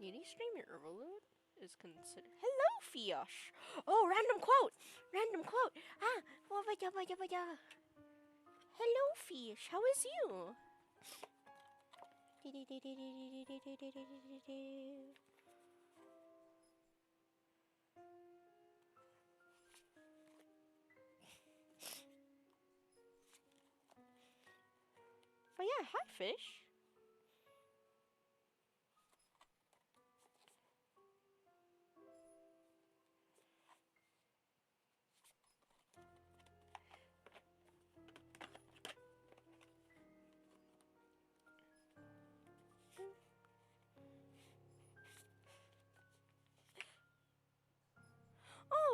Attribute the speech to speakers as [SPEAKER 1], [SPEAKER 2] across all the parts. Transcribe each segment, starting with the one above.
[SPEAKER 1] Any streamer overload is considered. Hello, Fish. Oh, random quote. Random quote. Ah, hello, Fish. How is you? Oh yeah, hi, Fish.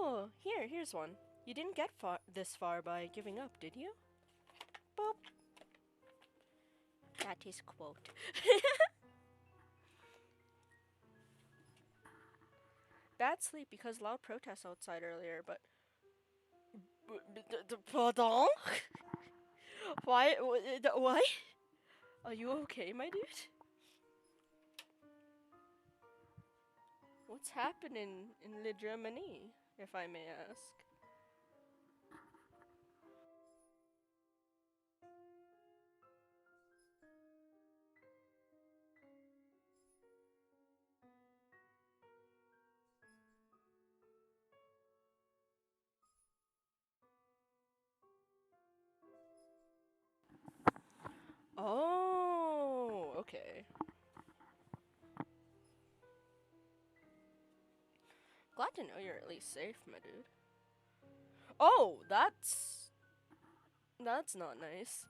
[SPEAKER 1] Oh, here's one. You didn't get this far by giving up, did you? Boop. That is quote. Bad sleep because loud protests outside earlier, but... Pardon? Why? What? Are you okay, my dude? What's happening in Le Germany, if I may ask? Oh, okay. Glad to know you're at least safe, my dude. Oh, that's not nice.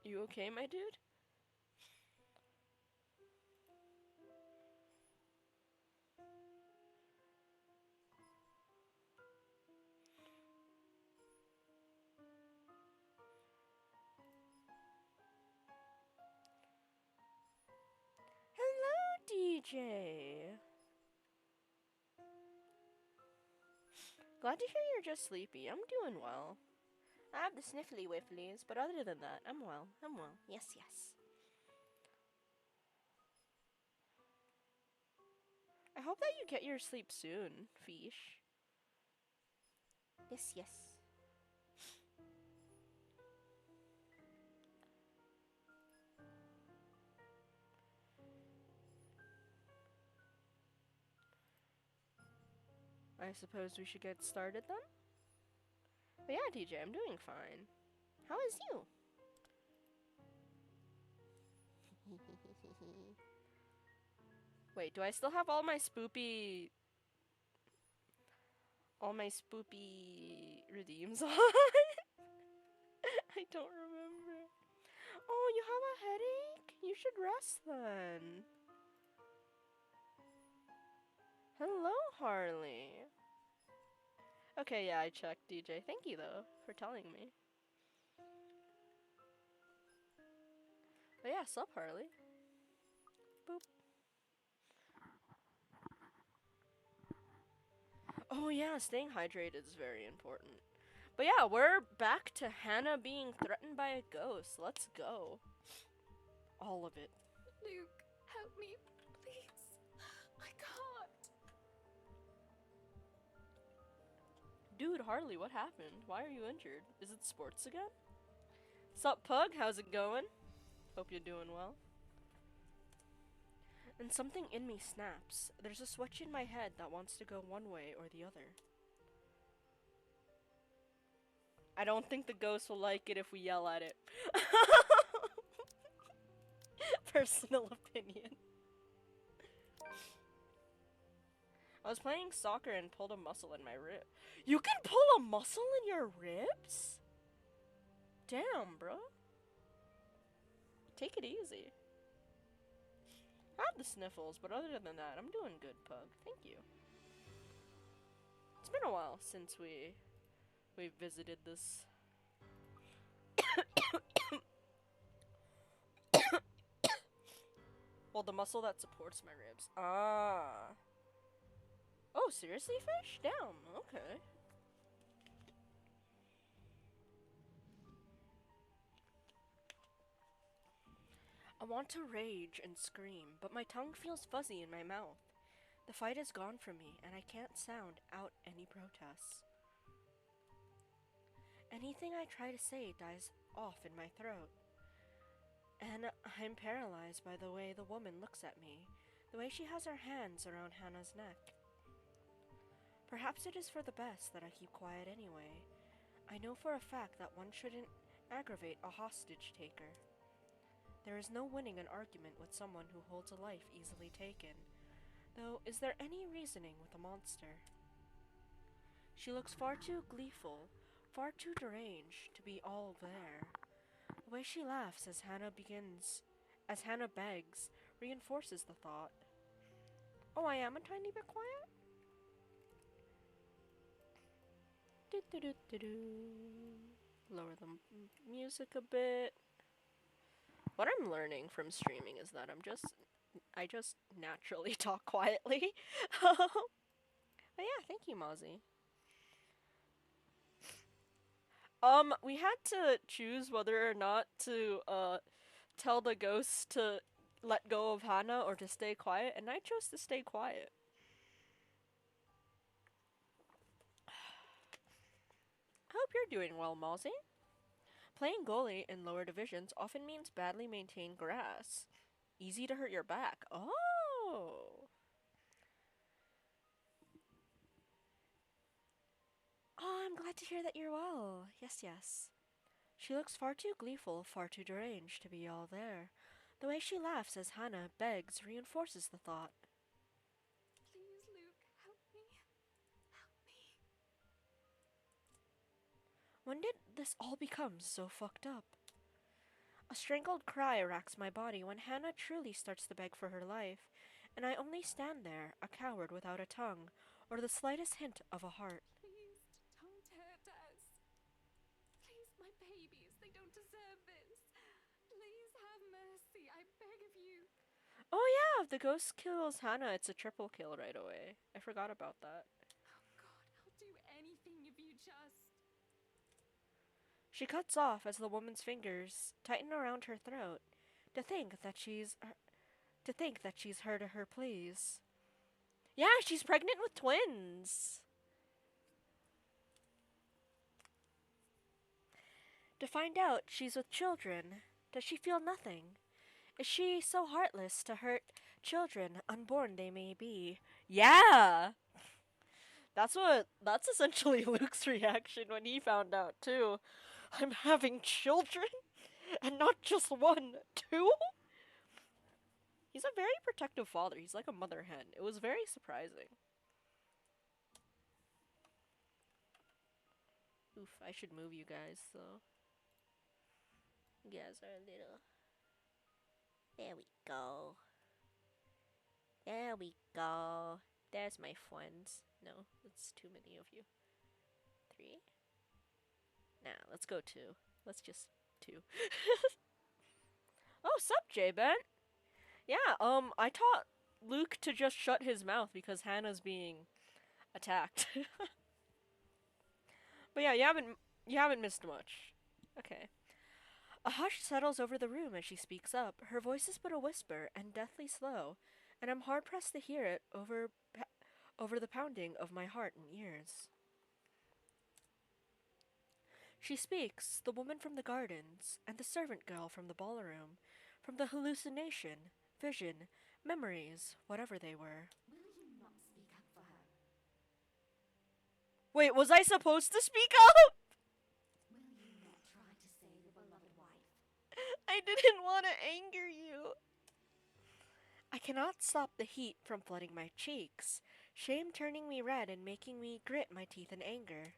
[SPEAKER 1] You okay, my dude? Hello, DJ. Glad to hear you're just sleepy. I'm doing well. I have the sniffly whifflies, but other than that, I'm well. I'm well. Yes, yes. I hope that you get your sleep soon, Fish. Yes, yes. I suppose we should get started then? But yeah, TJ, I'm doing fine. How is you? Wait, do I still have all my spoopy redeems on? I don't remember. Oh, you have a headache? You should rest then. Hello, Harley. Okay, yeah, I checked, DJ. Thank you, though, for telling me. But yeah, sup, Harley. Boop. Oh yeah, staying hydrated is very important. But yeah, we're back to Hannah being threatened by a ghost. Let's go. All of it.
[SPEAKER 2] Luke, help me, please. I can't.
[SPEAKER 1] Dude, Harley, what happened? Why are you injured? Is it sports again? Sup, Pug? How's it going? Hope you're doing well. And something in me snaps. There's a switch in my head that wants to go one way or the other. I don't think the ghost will like it if we yell at it. Personal opinion. I was playing soccer and pulled a muscle in my rib. You can pull a muscle in your ribs? Damn, bro. Take it easy. I have the sniffles, but other than that, I'm doing good, Pug. Thank you. It's been a while since we visited this. Well, the muscle that supports my ribs. Ah. Oh, seriously, fish? Damn. Okay. I want to rage and scream, but my tongue feels fuzzy in my mouth. The fight is gone from me, and I can't sound out any protests. Anything I try to say dies off in my throat. And I'm paralyzed by the way the woman looks at me, the way she has her hands around Hannah's neck. Perhaps it is for the best that I keep quiet anyway. I know for a fact that one shouldn't aggravate a hostage taker. There is no winning an argument with someone who holds a life easily taken. Though, is there any reasoning with a monster? She looks far too gleeful, far too deranged to be all there. The way she laughs as Hannah begs, reinforces the thought. Oh, I am a tiny bit quiet? Lower the music a bit. What I'm learning from streaming is that I just naturally talk quietly. But yeah, thank you, Mozzie. We had to choose whether or not to tell the ghost to let go of Hannah or to stay quiet, and I chose to stay quiet. I hope you're doing well, Mozzie. Playing goalie in lower divisions often means badly maintained grass. Easy to hurt your back. Oh! Oh, I'm glad to hear that you're well. Yes, yes. She looks far too gleeful, far too deranged to be all there. The way she laughs as Hannah begs reinforces the thought.
[SPEAKER 2] Please, Luke, help me. Help me.
[SPEAKER 1] When did this all become so fucked up? A strangled cry racks my body when Hannah truly starts to beg for her life, and I only stand there, a coward without a tongue, or the slightest hint of a heart.
[SPEAKER 2] Please, don't hurt us. Please, my babies, they don't deserve this. Please have mercy, I beg of you.
[SPEAKER 1] Oh yeah, if the ghost kills Hannah, it's a triple kill right away. I forgot about that.
[SPEAKER 2] Oh God, I'll do anything if you just...
[SPEAKER 1] She cuts off as the woman's fingers tighten around her throat. To think that she's heard her pleas. Yeah, she's pregnant with twins. To find out she's with children, does she feel nothing? Is she so heartless to hurt children, unborn they may be? Yeah! That's essentially Luke's reaction when he found out too. I'm having children? And not just one, two? He's a very protective father. He's like a mother hen. It was very surprising. Oof, I should move you guys, so. You guys are a little. There we go. There we go. There's my friends. No, that's too many of you. 3? Nah, let's go 2. Let's just 2. Oh, sup, J-Ben? Yeah, I taught Luke to just shut his mouth because Hannah's being attacked. But yeah, you haven't missed much. Okay. A hush settles over the room as she speaks up. Her voice is but a whisper and deathly slow, and I'm hard pressed to hear it over the pounding of my heart and ears. She speaks, the woman from the gardens, and the servant girl from the ballroom, from the hallucination, vision, memories, whatever they were.
[SPEAKER 2] Will you not speak up for her?
[SPEAKER 1] Wait, was I supposed to speak up?
[SPEAKER 2] Will you not try to save your beloved wife?
[SPEAKER 1] I didn't want to anger you. I cannot stop the heat from flooding my cheeks. shame turning me red and making me grit my teeth in anger.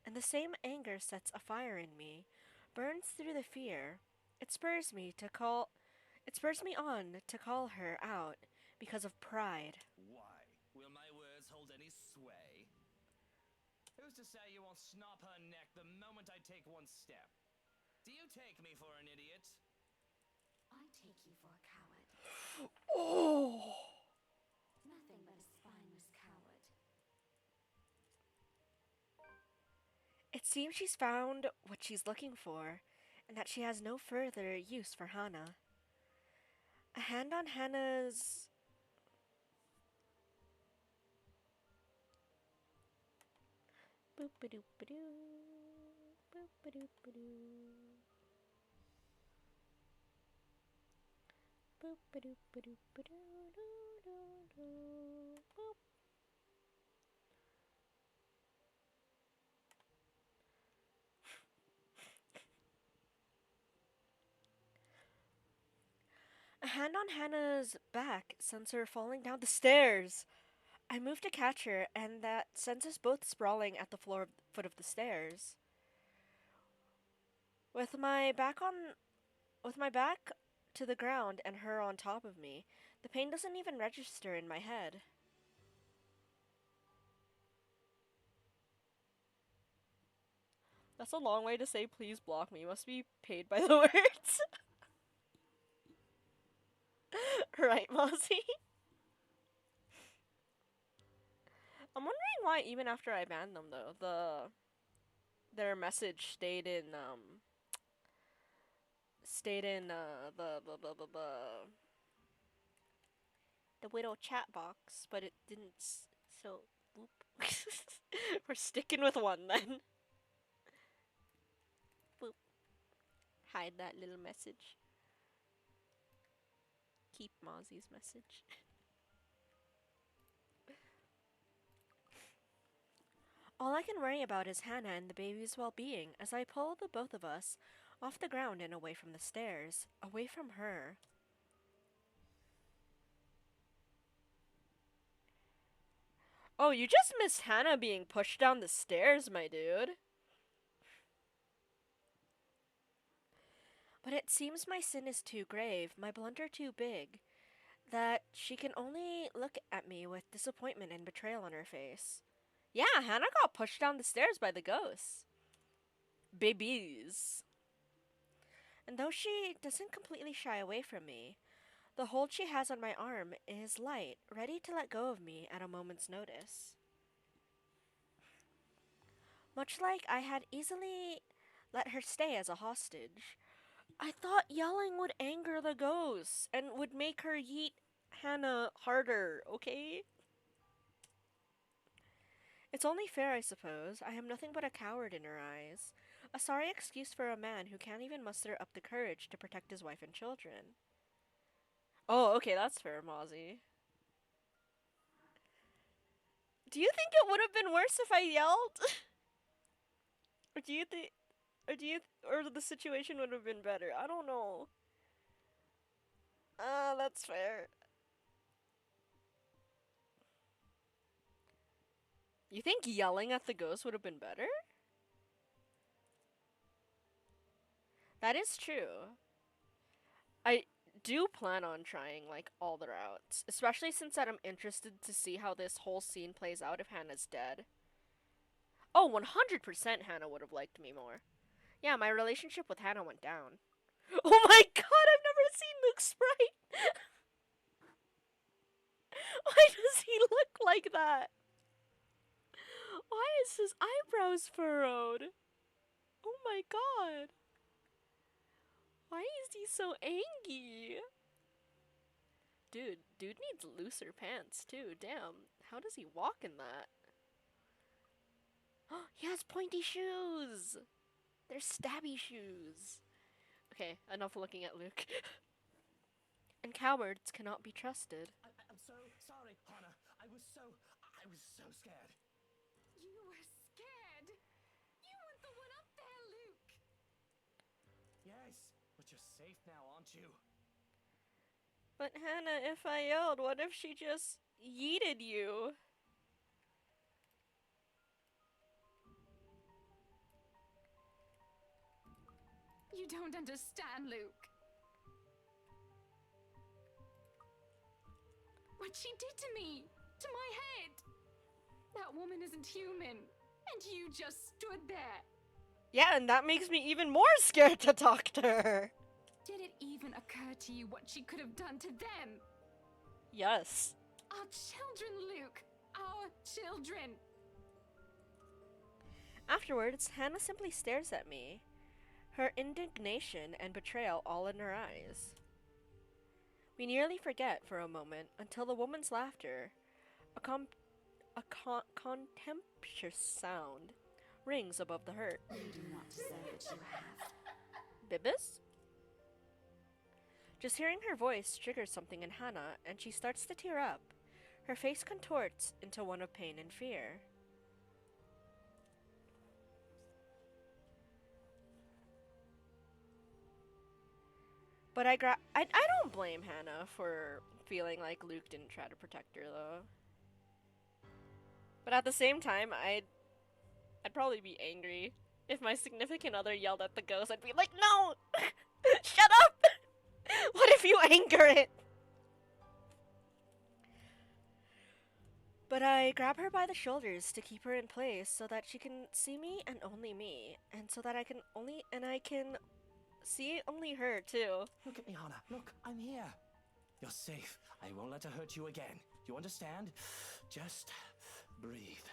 [SPEAKER 1] And the same anger sets a fire in me, burns through the fear. It spurs me to call it spurs me on to call her out because of pride.
[SPEAKER 3] Why? Will my words hold any sway? Who's to say you won't snap her neck the moment I take one step? Do you take me for an idiot?
[SPEAKER 2] I take you for a coward.
[SPEAKER 1] Oh!
[SPEAKER 2] Nothing but a spineless coward.
[SPEAKER 1] It seems she's found what she's looking for, and that she has no further use for Hannah. A hand on Hannah's. Boop-a-doop-a-doo. Boop-a-doop-a-doo. Boop-a-doop-a-doop-a-doo-doo-doo-doo. Boop. A hand on Hannah's back sends her falling down the stairs. I move to catch her, and that sends us both sprawling at the foot of the stairs. With my back on, with my back to the ground and her on top of me, the pain doesn't even register in my head. That's a long way to say please block me. You must be paid by the words. Right, Mozzie? I'm wondering why even after I banned them though, their message stayed in the widow chat box, but it didn't so whoop. We're sticking with one then. Boop. Hide that little message. Keep Mozzie's message. All I can worry about is Hannah and the baby's well-being as I pull the both of us off the ground and away from the stairs, away from her. Oh, you just missed Hannah being pushed down the stairs, my dude. But it seems my sin is too grave, my blunder too big, that she can only look at me with disappointment and betrayal on her face. Yeah, Hannah got pushed down the stairs by the ghosts. Babies. And though she doesn't completely shy away from me, the hold she has on my arm is light, ready to let go of me at a moment's notice. Much like I had easily let her stay as a hostage, I thought yelling would anger the ghosts and would make her yeet Hannah harder, okay? It's only fair, I suppose. I am nothing but a coward in her eyes. A sorry excuse for a man who can't even muster up the courage to protect his wife and children. Oh, okay, that's fair, Mozzie. Do you think it would have been worse if I yelled? Or do you think, or the situation would have been better? I don't know. That's fair. You think yelling at the ghost would have been better? That is true. I do plan on trying like all the routes, especially since that I'm interested to see how this whole scene plays out if Hannah's dead. Oh, 100% Hannah would have liked me more. Yeah, my relationship with Hannah went down. Oh my god, I've never seen Luke Sprite! Why does he look like that? Why is his eyebrows furrowed? Oh my god. Why is he so angry? Dude needs looser pants too. Damn, how does he walk in that? He has pointy shoes! They're stabby shoes. Okay, enough looking at Luke. And cowards cannot be trusted.
[SPEAKER 3] I'm so sorry, Hannah. I was so scared.
[SPEAKER 2] You were scared. You weren't the one up there, Luke.
[SPEAKER 3] Yes, but you're safe now, aren't you?
[SPEAKER 1] But Hannah, if I yelled, what if she just yeeted you?
[SPEAKER 2] You don't understand, Luke. What she did to me, to my head. That woman isn't human, and you just stood there.
[SPEAKER 1] Yeah, and that makes me even more scared to talk to her.
[SPEAKER 2] Did it even occur to you what she could have done to them?
[SPEAKER 1] Yes.
[SPEAKER 2] Our children, Luke. Our children.
[SPEAKER 1] Afterwards, Hannah simply stares at me, her indignation and betrayal all in her eyes. We nearly forget for a moment until the woman's laughter, a contemptuous sound, rings above the hurt.
[SPEAKER 2] You do not deserve it, you have.
[SPEAKER 1] Bibbis? Just hearing her voice triggers something in Hannah, and she starts to tear up. Her face contorts into one of pain and fear. But I don't blame Hannah for feeling like Luke didn't try to protect her, though. But at the same time, I'd probably be angry if my significant other yelled at the ghost. I'd be like, no! Shut up! What if you anger it? But I grab her by the shoulders to keep her in place so that she can see me and only me, and so that I can see only her too.
[SPEAKER 3] Look at me, Hannah. Look, I'm here. You're safe. I won't let her hurt you again. You understand? Just breathe.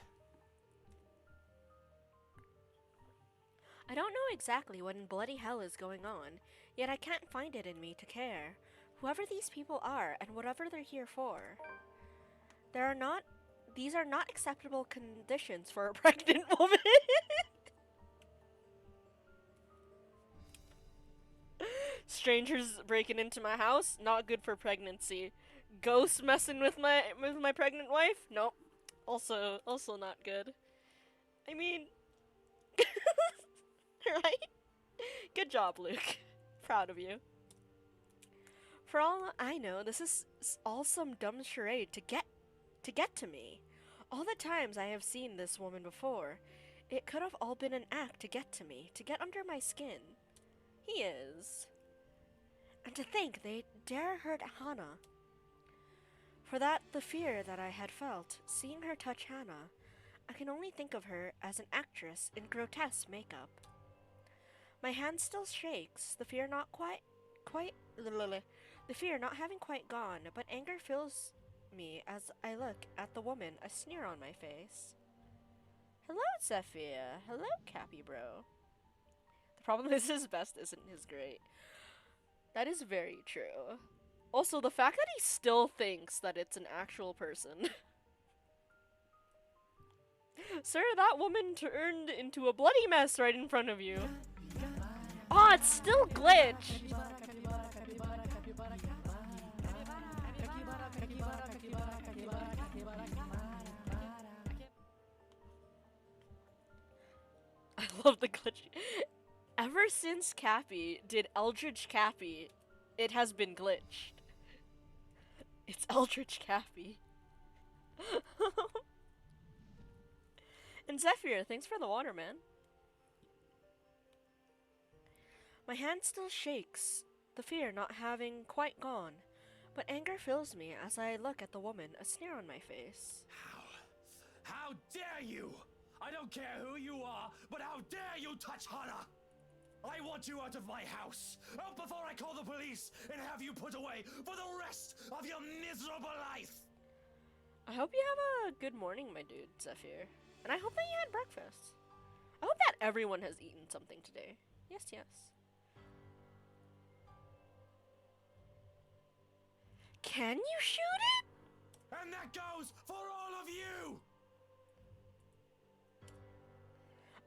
[SPEAKER 1] I don't know exactly what in bloody hell is going on, yet I can't find it in me to care. Whoever these people are and whatever they're here for. These are not acceptable conditions for a pregnant woman. Strangers breaking into my house, not good for pregnancy. Ghosts messing with my pregnant wife, nope. Also not good. I mean, right? Good job, Luke. Proud of you. For all I know, this is all some dumb charade to get to me. All the times I have seen this woman before, it could have all been an act to get to me, to get under my skin. He is. And to think they dare hurt Hannah. For that, the fear that I had felt, seeing her touch Hannah, I can only think of her as an actress in grotesque makeup. My hand still shakes, the fear not having quite gone, but anger fills me as I look at the woman, a sneer on my face. Hello, Zephyr. Hello, Cappy bro. The problem is his best isn't his great. That is very true. Also, the fact that he still thinks that it's an actual person. Sir, that woman turned into a bloody mess right in front of you. Oh, it's still glitched. I love the glitch. Ever since Cappy did Eldritch Cappy, it has been glitched. It's Eldritch Cappy. And Zephyr, thanks for the water, man. My hand still shakes, the fear not having quite gone, but anger fills me as I look at the woman, a sneer on my face.
[SPEAKER 3] How dare you! I don't care who you are, but how dare you touch Hannah! I want you out of my house, out before I call the police and have you put away for the rest of your miserable life!
[SPEAKER 1] I hope you have a good morning, my dude, Zephyr. And I hope that you had breakfast. I hope that everyone has eaten something today. Yes, yes. Can you shoot it?
[SPEAKER 3] And that goes for all of you!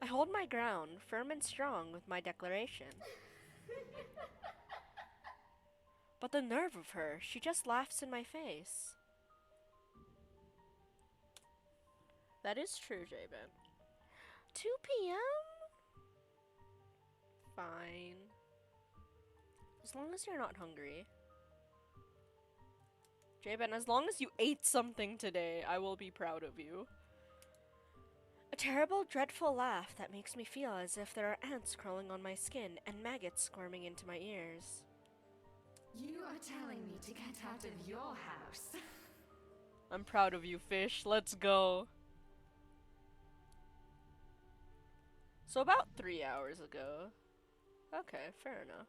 [SPEAKER 1] I hold my ground, firm and strong with my declaration. But the nerve of her, she just laughs in my face. That is true, J-Ben. 2 p.m.? Fine. As long as you're not hungry. J-Ben, as long as you ate something today, I will be proud of you. terrible, dreadful laugh that makes me feel as if there are ants crawling on my skin and maggots squirming into my ears.
[SPEAKER 2] You are telling me to get out of your house.
[SPEAKER 1] I'm proud of you, fish. Let's go. So about 3 hours ago. Okay, fair enough.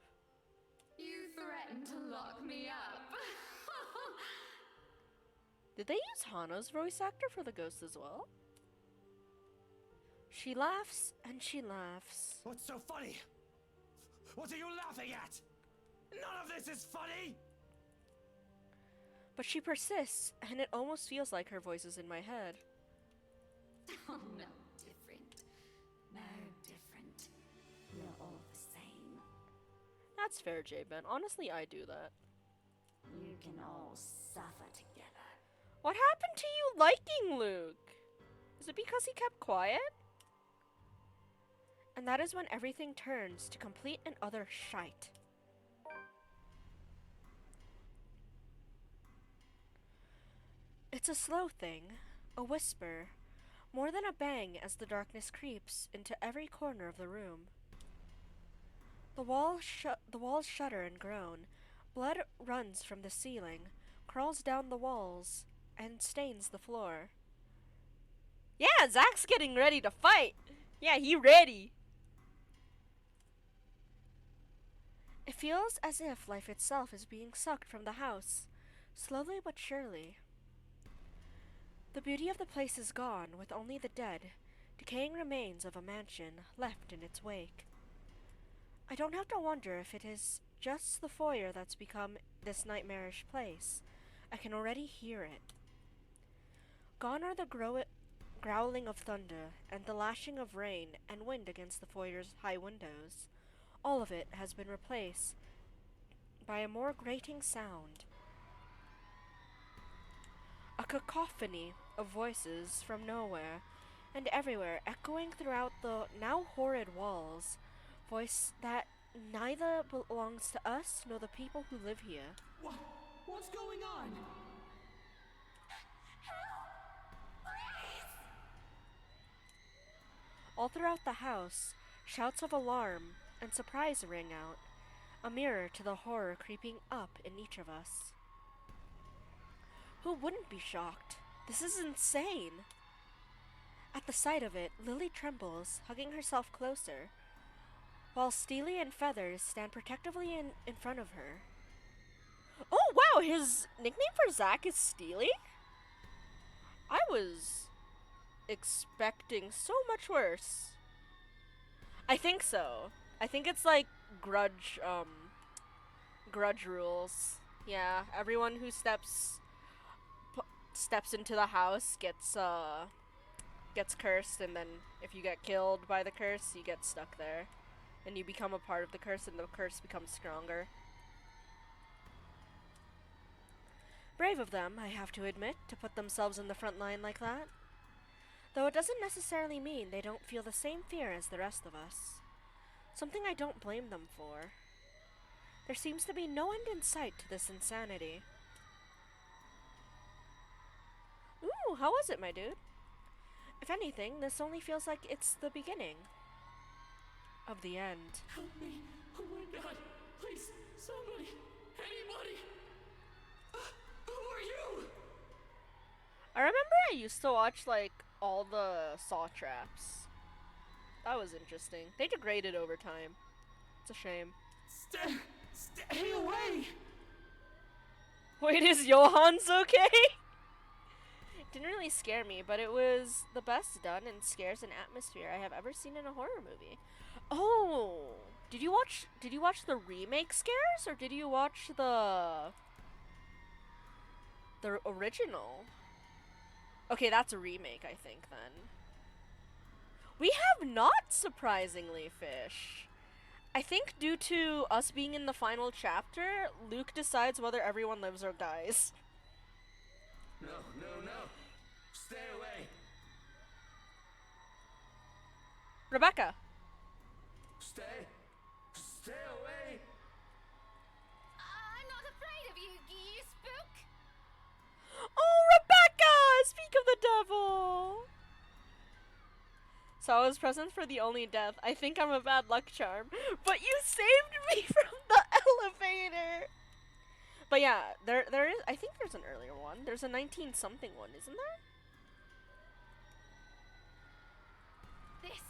[SPEAKER 2] You threatened to lock me up.
[SPEAKER 1] Did they use Hana's voice actor for the ghost as well? She laughs and she laughs.
[SPEAKER 3] What's so funny? What are you laughing at? None of this is funny!
[SPEAKER 1] But she persists, and it almost feels like her voice is in my head.
[SPEAKER 2] Oh, no different. No different. We're all the same.
[SPEAKER 1] That's fair, J-Ben. Honestly, I do that.
[SPEAKER 2] You can all suffer together.
[SPEAKER 1] What happened to you liking Luke? Is it because he kept quiet? And that is when everything turns to complete and utter shite. It's a slow thing, a whisper, more than a bang as the darkness creeps into every corner of the room. The walls shudder and groan. Blood runs from the ceiling, crawls down the walls, and stains the floor. Yeah, Zach's getting ready to fight. Yeah, he ready. It feels as if life itself is being sucked from the house, slowly but surely. The beauty of the place is gone, with only the dead, decaying remains of a mansion left in its wake. I don't have to wonder if it is just the foyer that's become this nightmarish place. I can already hear it. Gone are the growling of thunder and the lashing of rain and wind against the foyer's high windows. All of it has been replaced by a more grating sound. A cacophony of voices from nowhere and everywhere, echoing throughout the now horrid walls. Voice that neither belongs to us nor the people who live here.
[SPEAKER 3] What's going on?
[SPEAKER 1] All throughout the house, shouts of alarm and surprise ring out, a mirror to the horror creeping up in each of us. Who wouldn't be shocked? This is insane! At the sight of it, Lily trembles, hugging herself closer, while Steely and Feathers stand protectively in front of her. Oh wow, his nickname for Zach is Steely? I was expecting so much worse. I think so. I think it's like grudge rules. Yeah, everyone who steps into the house gets cursed, and then if you get killed by the curse, you get stuck there. And you become a part of the curse, and the curse becomes stronger. Brave of them, I have to admit, to put themselves in the front line like that. Though it doesn't necessarily mean they don't feel the same fear as the rest of us. Something I don't blame them for. There seems to be no end in sight to this insanity. Ooh, how was it, my dude? If anything, this only feels like it's the beginning of the end.
[SPEAKER 3] Help me! Oh my god! Please, somebody! Anybody! Who are you?
[SPEAKER 1] I remember I used to watch, like, all the Saw traps. That was interesting. They degraded over time. It's a shame.
[SPEAKER 3] Stay away!
[SPEAKER 1] Wait, is Johan's okay? It didn't really scare me, but it was the best done in scares and atmosphere I have ever seen in a horror movie. Oh, did you watch the remake scares, or did you watch the original? Okay, that's a remake, I think, then. We have not, surprisingly, Fish. I think due to us being in the final chapter, Luke decides whether everyone lives or dies.
[SPEAKER 3] No. Stay away.
[SPEAKER 1] Rebecca.
[SPEAKER 3] Stay away.
[SPEAKER 2] I'm not afraid of you, you spook.
[SPEAKER 1] Oh, Rebecca! Speak of the devil! So I was present for the only death. I think I'm a bad luck charm. But you saved me from the elevator! But yeah, there is, I think there's an earlier one. There's a 19-something one, isn't there?
[SPEAKER 2] This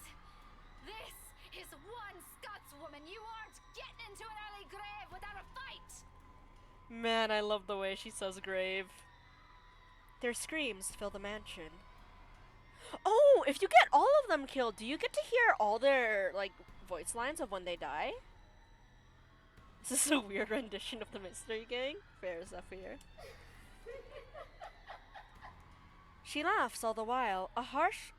[SPEAKER 2] is one Scotswoman. You aren't getting into an early grave without a fight!
[SPEAKER 1] Man, I love the way she says grave. Their screams fill the mansion. Oh, if you get all of them killed, do you get to hear all their, like, voice lines of when they die? This is a weird rendition of the Mystery Gang. Fair Zephyr. She laughs all the while, a harsh,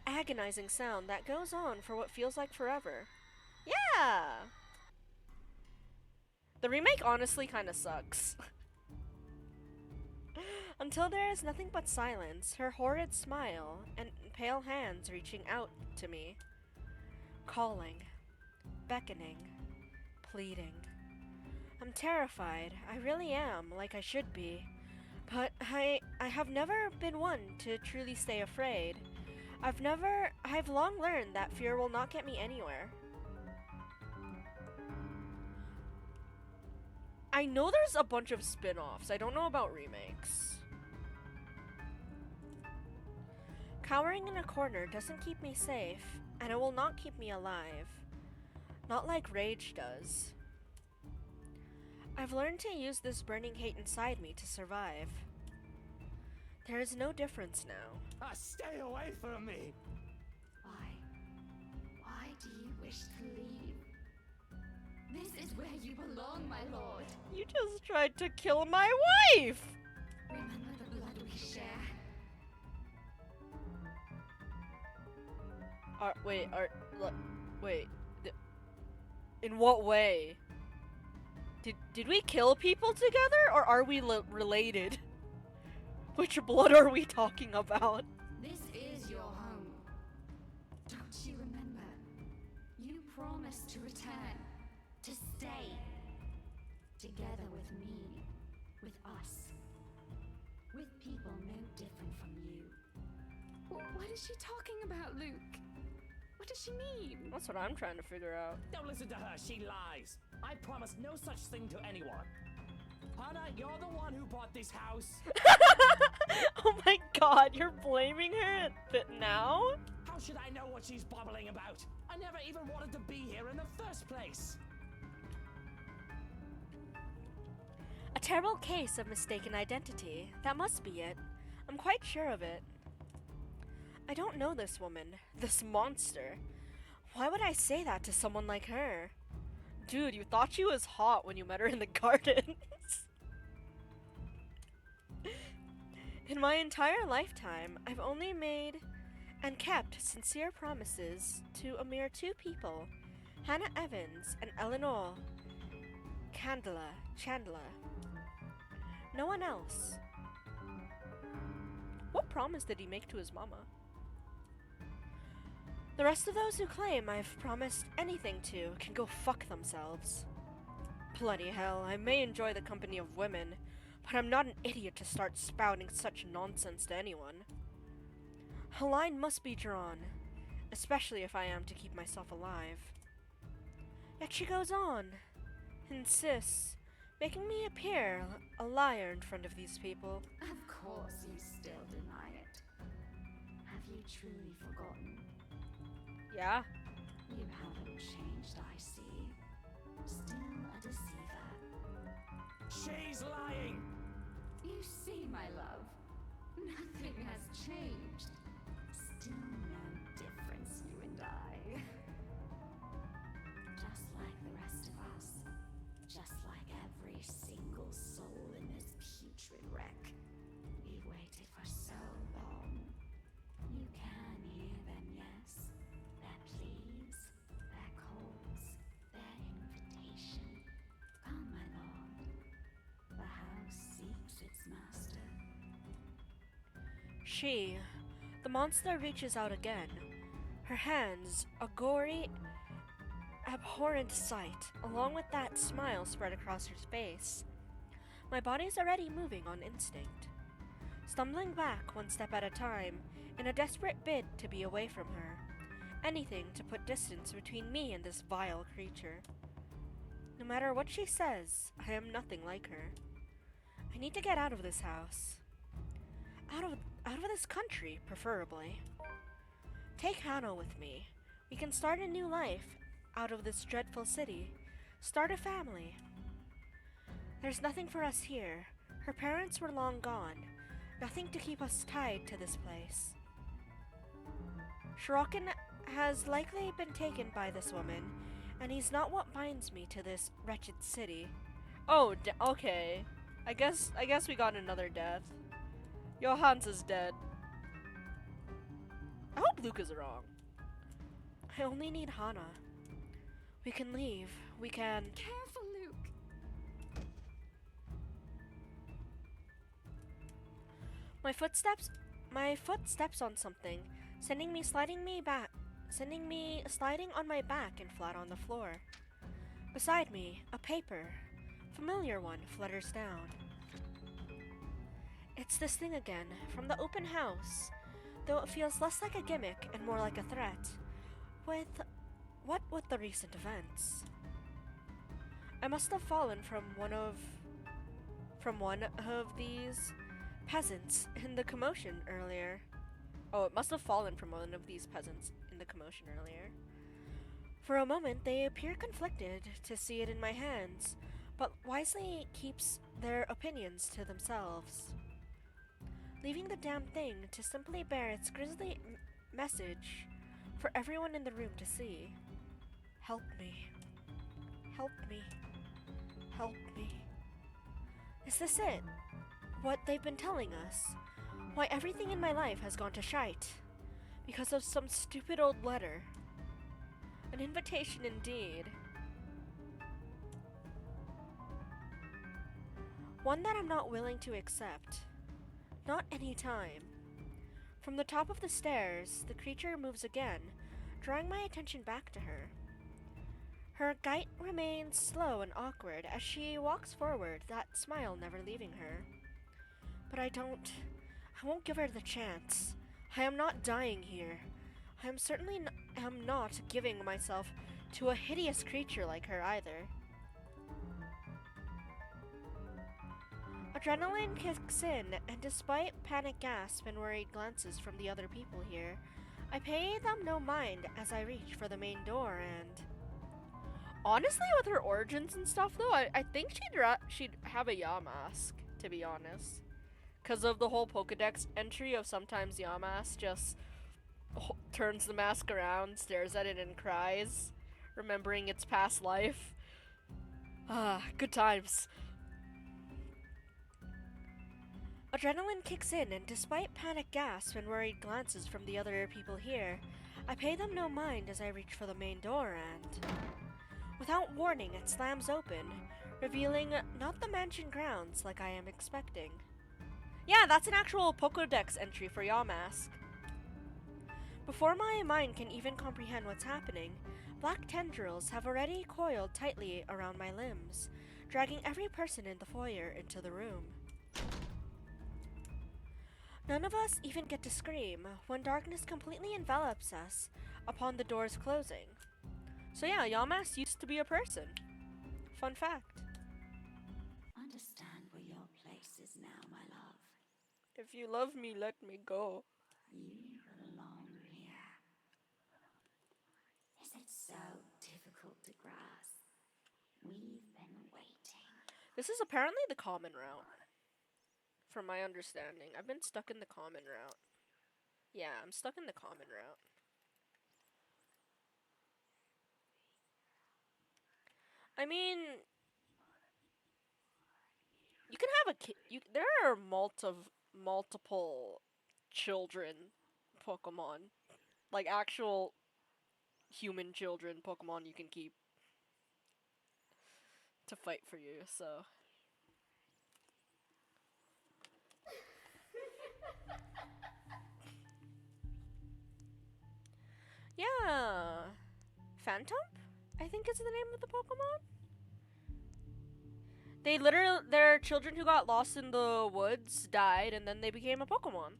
[SPEAKER 1] agonizing sound that goes on for what feels like forever. Yeah! The remake honestly kinda sucks. Until there is nothing but silence, her horrid smile, and pale hands reaching out to me. Calling. Beckoning. Pleading. I'm terrified. I really am, like I should be. But I have never been one to truly stay afraid. I've long learned that fear will not get me anywhere. I know there's a bunch of spin-offs. I don't know about remakes. Cowering in a corner doesn't keep me safe, and it will not keep me alive. Not like rage does. I've learned to use this burning hate inside me to survive. There is no difference now.
[SPEAKER 3] Stay away from me!
[SPEAKER 2] Why do you wish to leave? This is where you belong, my lord.
[SPEAKER 1] You just tried to kill my wife!
[SPEAKER 2] Remember the blood we share.
[SPEAKER 1] Wait. In what way? Did we kill people together, or are we related? Which blood are we talking about?
[SPEAKER 2] This is your home. Don't you remember? You promised to return, to stay, together with me, with us, with people no different from you. What is she talking about, Luke? What does she mean?
[SPEAKER 1] That's what I'm trying to figure out.
[SPEAKER 3] Don't listen to her, she lies. I promised no such thing to anyone. Hannah, you're the one who bought this house.
[SPEAKER 1] Oh my god, you're blaming her now?
[SPEAKER 3] How should I know what she's babbling about? I never even wanted to be here in the first place.
[SPEAKER 1] A terrible case of mistaken identity. That must be it. I'm quite sure of it. I don't know this woman. This monster. Why would I say that to someone like her? Dude, you thought she was hot when you met her in the gardens. In my entire lifetime, I've only made and kept sincere promises to a mere two people, Hannah Evans and Eleanor Chandler. No one else. What promise did he make to his mama? The rest of those who claim I've promised anything to can go fuck themselves. Bloody hell, I may enjoy the company of women, but I'm not an idiot to start spouting such nonsense to anyone. A line must be drawn, especially if I am to keep myself alive. Yet she goes on, insists, making me appear a liar in front of these people.
[SPEAKER 2] Of course you still deny it. Have you truly forgotten?
[SPEAKER 1] Yeah?
[SPEAKER 2] You haven't changed, I see. Still a deceiver.
[SPEAKER 3] She's lying!
[SPEAKER 2] You see, my love, nothing has changed. Still no difference, you and I. Just like the rest of us. Just like every single soul in this putrid wreck. We've waited for so long. You can hear them, yes? Their pleas, their calls, their invitation. Come, my lord. The house seeks its master.
[SPEAKER 1] She, the monster, reaches out again. Her hands, a gory, abhorrent sight, along with that smile spread across her face. My body's already moving on instinct. Stumbling back one step at a time, in a desperate bid to be away from her. Anything to put distance between me and this vile creature. No matter what she says, I am nothing like her. I need to get out of this house. Out of this country, preferably. Take Hannah with me. We can start a new life out of this dreadful city. Start a family. There's nothing for us here. Her parents were long gone. Nothing to keep us tied to this place. Shirakan has likely been taken by this woman, and he's not what binds me to this wretched city. Oh, okay. I guess we got another death. Johans is dead. I hope Luca's wrong. I only need Hana. We can leave. We can...
[SPEAKER 2] Careful, Luke.
[SPEAKER 1] My foot steps on something, sending me sliding on my back and flat on the floor. Beside me, a paper, familiar one, flutters down. It's this thing again, from the open house, though it feels less like a gimmick and more like a threat. What with the recent events? I must have fallen from one of these peasants in the commotion earlier. Oh, it must have fallen from one of these peasants in the commotion earlier. For a moment, they appear conflicted to see it in my hands, but wisely keeps their opinions to themselves, leaving the damn thing to simply bear its grisly message for everyone in the room to see. Help me. Help me. Help me. Is this it? What they've been telling us? Why everything in my life has gone to shite? Because of some stupid old letter. An invitation indeed. One that I'm not willing to accept. Not any time. From the top of the stairs, the creature moves again, drawing my attention back to her. Her gait remains slow and awkward as she walks forward, that smile never leaving her. But I won't give her the chance. I am not dying here. I am certainly am not giving myself to a hideous creature like her either. Adrenaline kicks in, and despite panic gasps and worried glances from the other people here, I pay them no mind as I reach for the main door and... Honestly, with her origins and stuff, though, I think she'd have a Yamask, to be honest. Because of the whole Pokedex entry of sometimes Yamask just turns the mask around, stares at it, and cries, remembering its past life. Ah, good times. Adrenaline kicks in, and despite panic gasps and worried glances from the other people here, I pay them no mind as I reach for the main door and... Without warning, it slams open, revealing not the mansion grounds like I am expecting. Yeah, that's an actual Pokédex entry for Yamask. Before my mind can even comprehend what's happening, black tendrils have already coiled tightly around my limbs, dragging every person in the foyer into the room. None of us even get to scream when darkness completely envelops us upon the doors closing. So yeah, Yamask used to be a person. Fun fact.
[SPEAKER 2] Understand where your place is now, my love.
[SPEAKER 1] If you love me, let me go.
[SPEAKER 2] You belong here. Is it so difficult to grasp? We've been waiting.
[SPEAKER 1] This is apparently the common route. From my understanding. I've been stuck in the common route. Yeah, I'm stuck in the common route. I mean, you can have a kid. There are multiple children Pokemon, like actual human children Pokemon you can keep to fight for you. So. Yeah, Phantom? I think is the name of the Pokemon. Their children who got lost in the woods died, and then they became a Pokemon.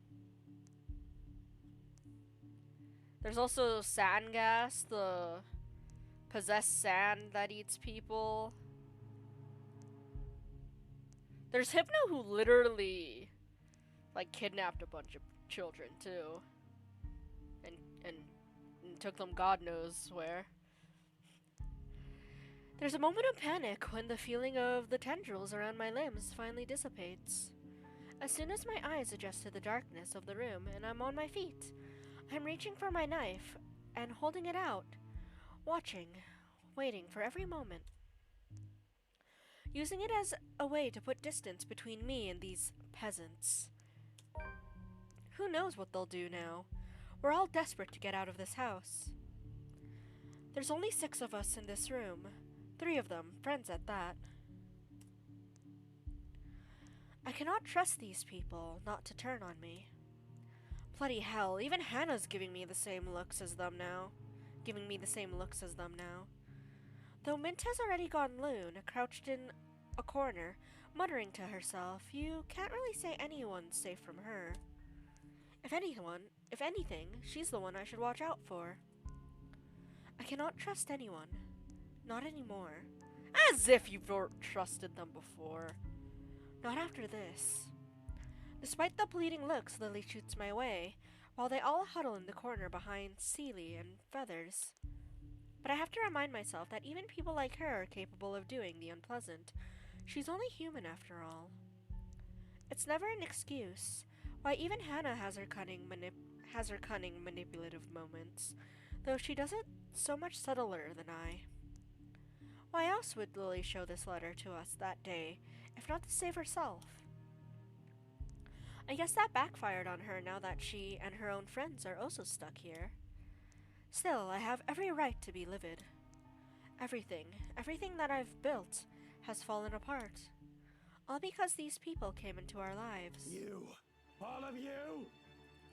[SPEAKER 1] There's also sand gas, the possessed sand that eats people. There's Hypno, who literally like kidnapped a bunch of children too, and and took them God knows where. There's a moment of panic when the feeling of the tendrils around my limbs finally dissipates. As soon as my eyes adjust to the darkness of the room and I'm on my feet, I'm reaching for my knife and holding it out, watching, waiting for every moment. Using it as a way to put distance between me and these peasants. Who knows what they'll do now? We're all desperate to get out of this house. There's only 6 of us in this room. 3 of them, friends at that. I cannot trust these people not to turn on me. Bloody hell, even Hannah's giving me the same looks as them now. Though Mint has already gone loon, crouched in a corner, muttering to herself, you can't really say anyone's safe from her. If anything, she's the one I should watch out for. I cannot trust anyone. Not anymore. As if you've trusted them before. Not after this. Despite the pleading looks Lily shoots my way, while they all huddle in the corner behind Seely and Feathers. But I have to remind myself that even people like her are capable of doing the unpleasant. She's only human after all. It's never an excuse. Why, even Hannah has her cunning manipulative moments, though she does it so much subtler than I. Why else would Lily show this letter to us that day, if not to save herself? I guess that backfired on her now that she and her own friends are also stuck here. Still, I have every right to be livid. Everything that I've built has fallen apart. All because these people came into our lives.
[SPEAKER 3] You, all of you,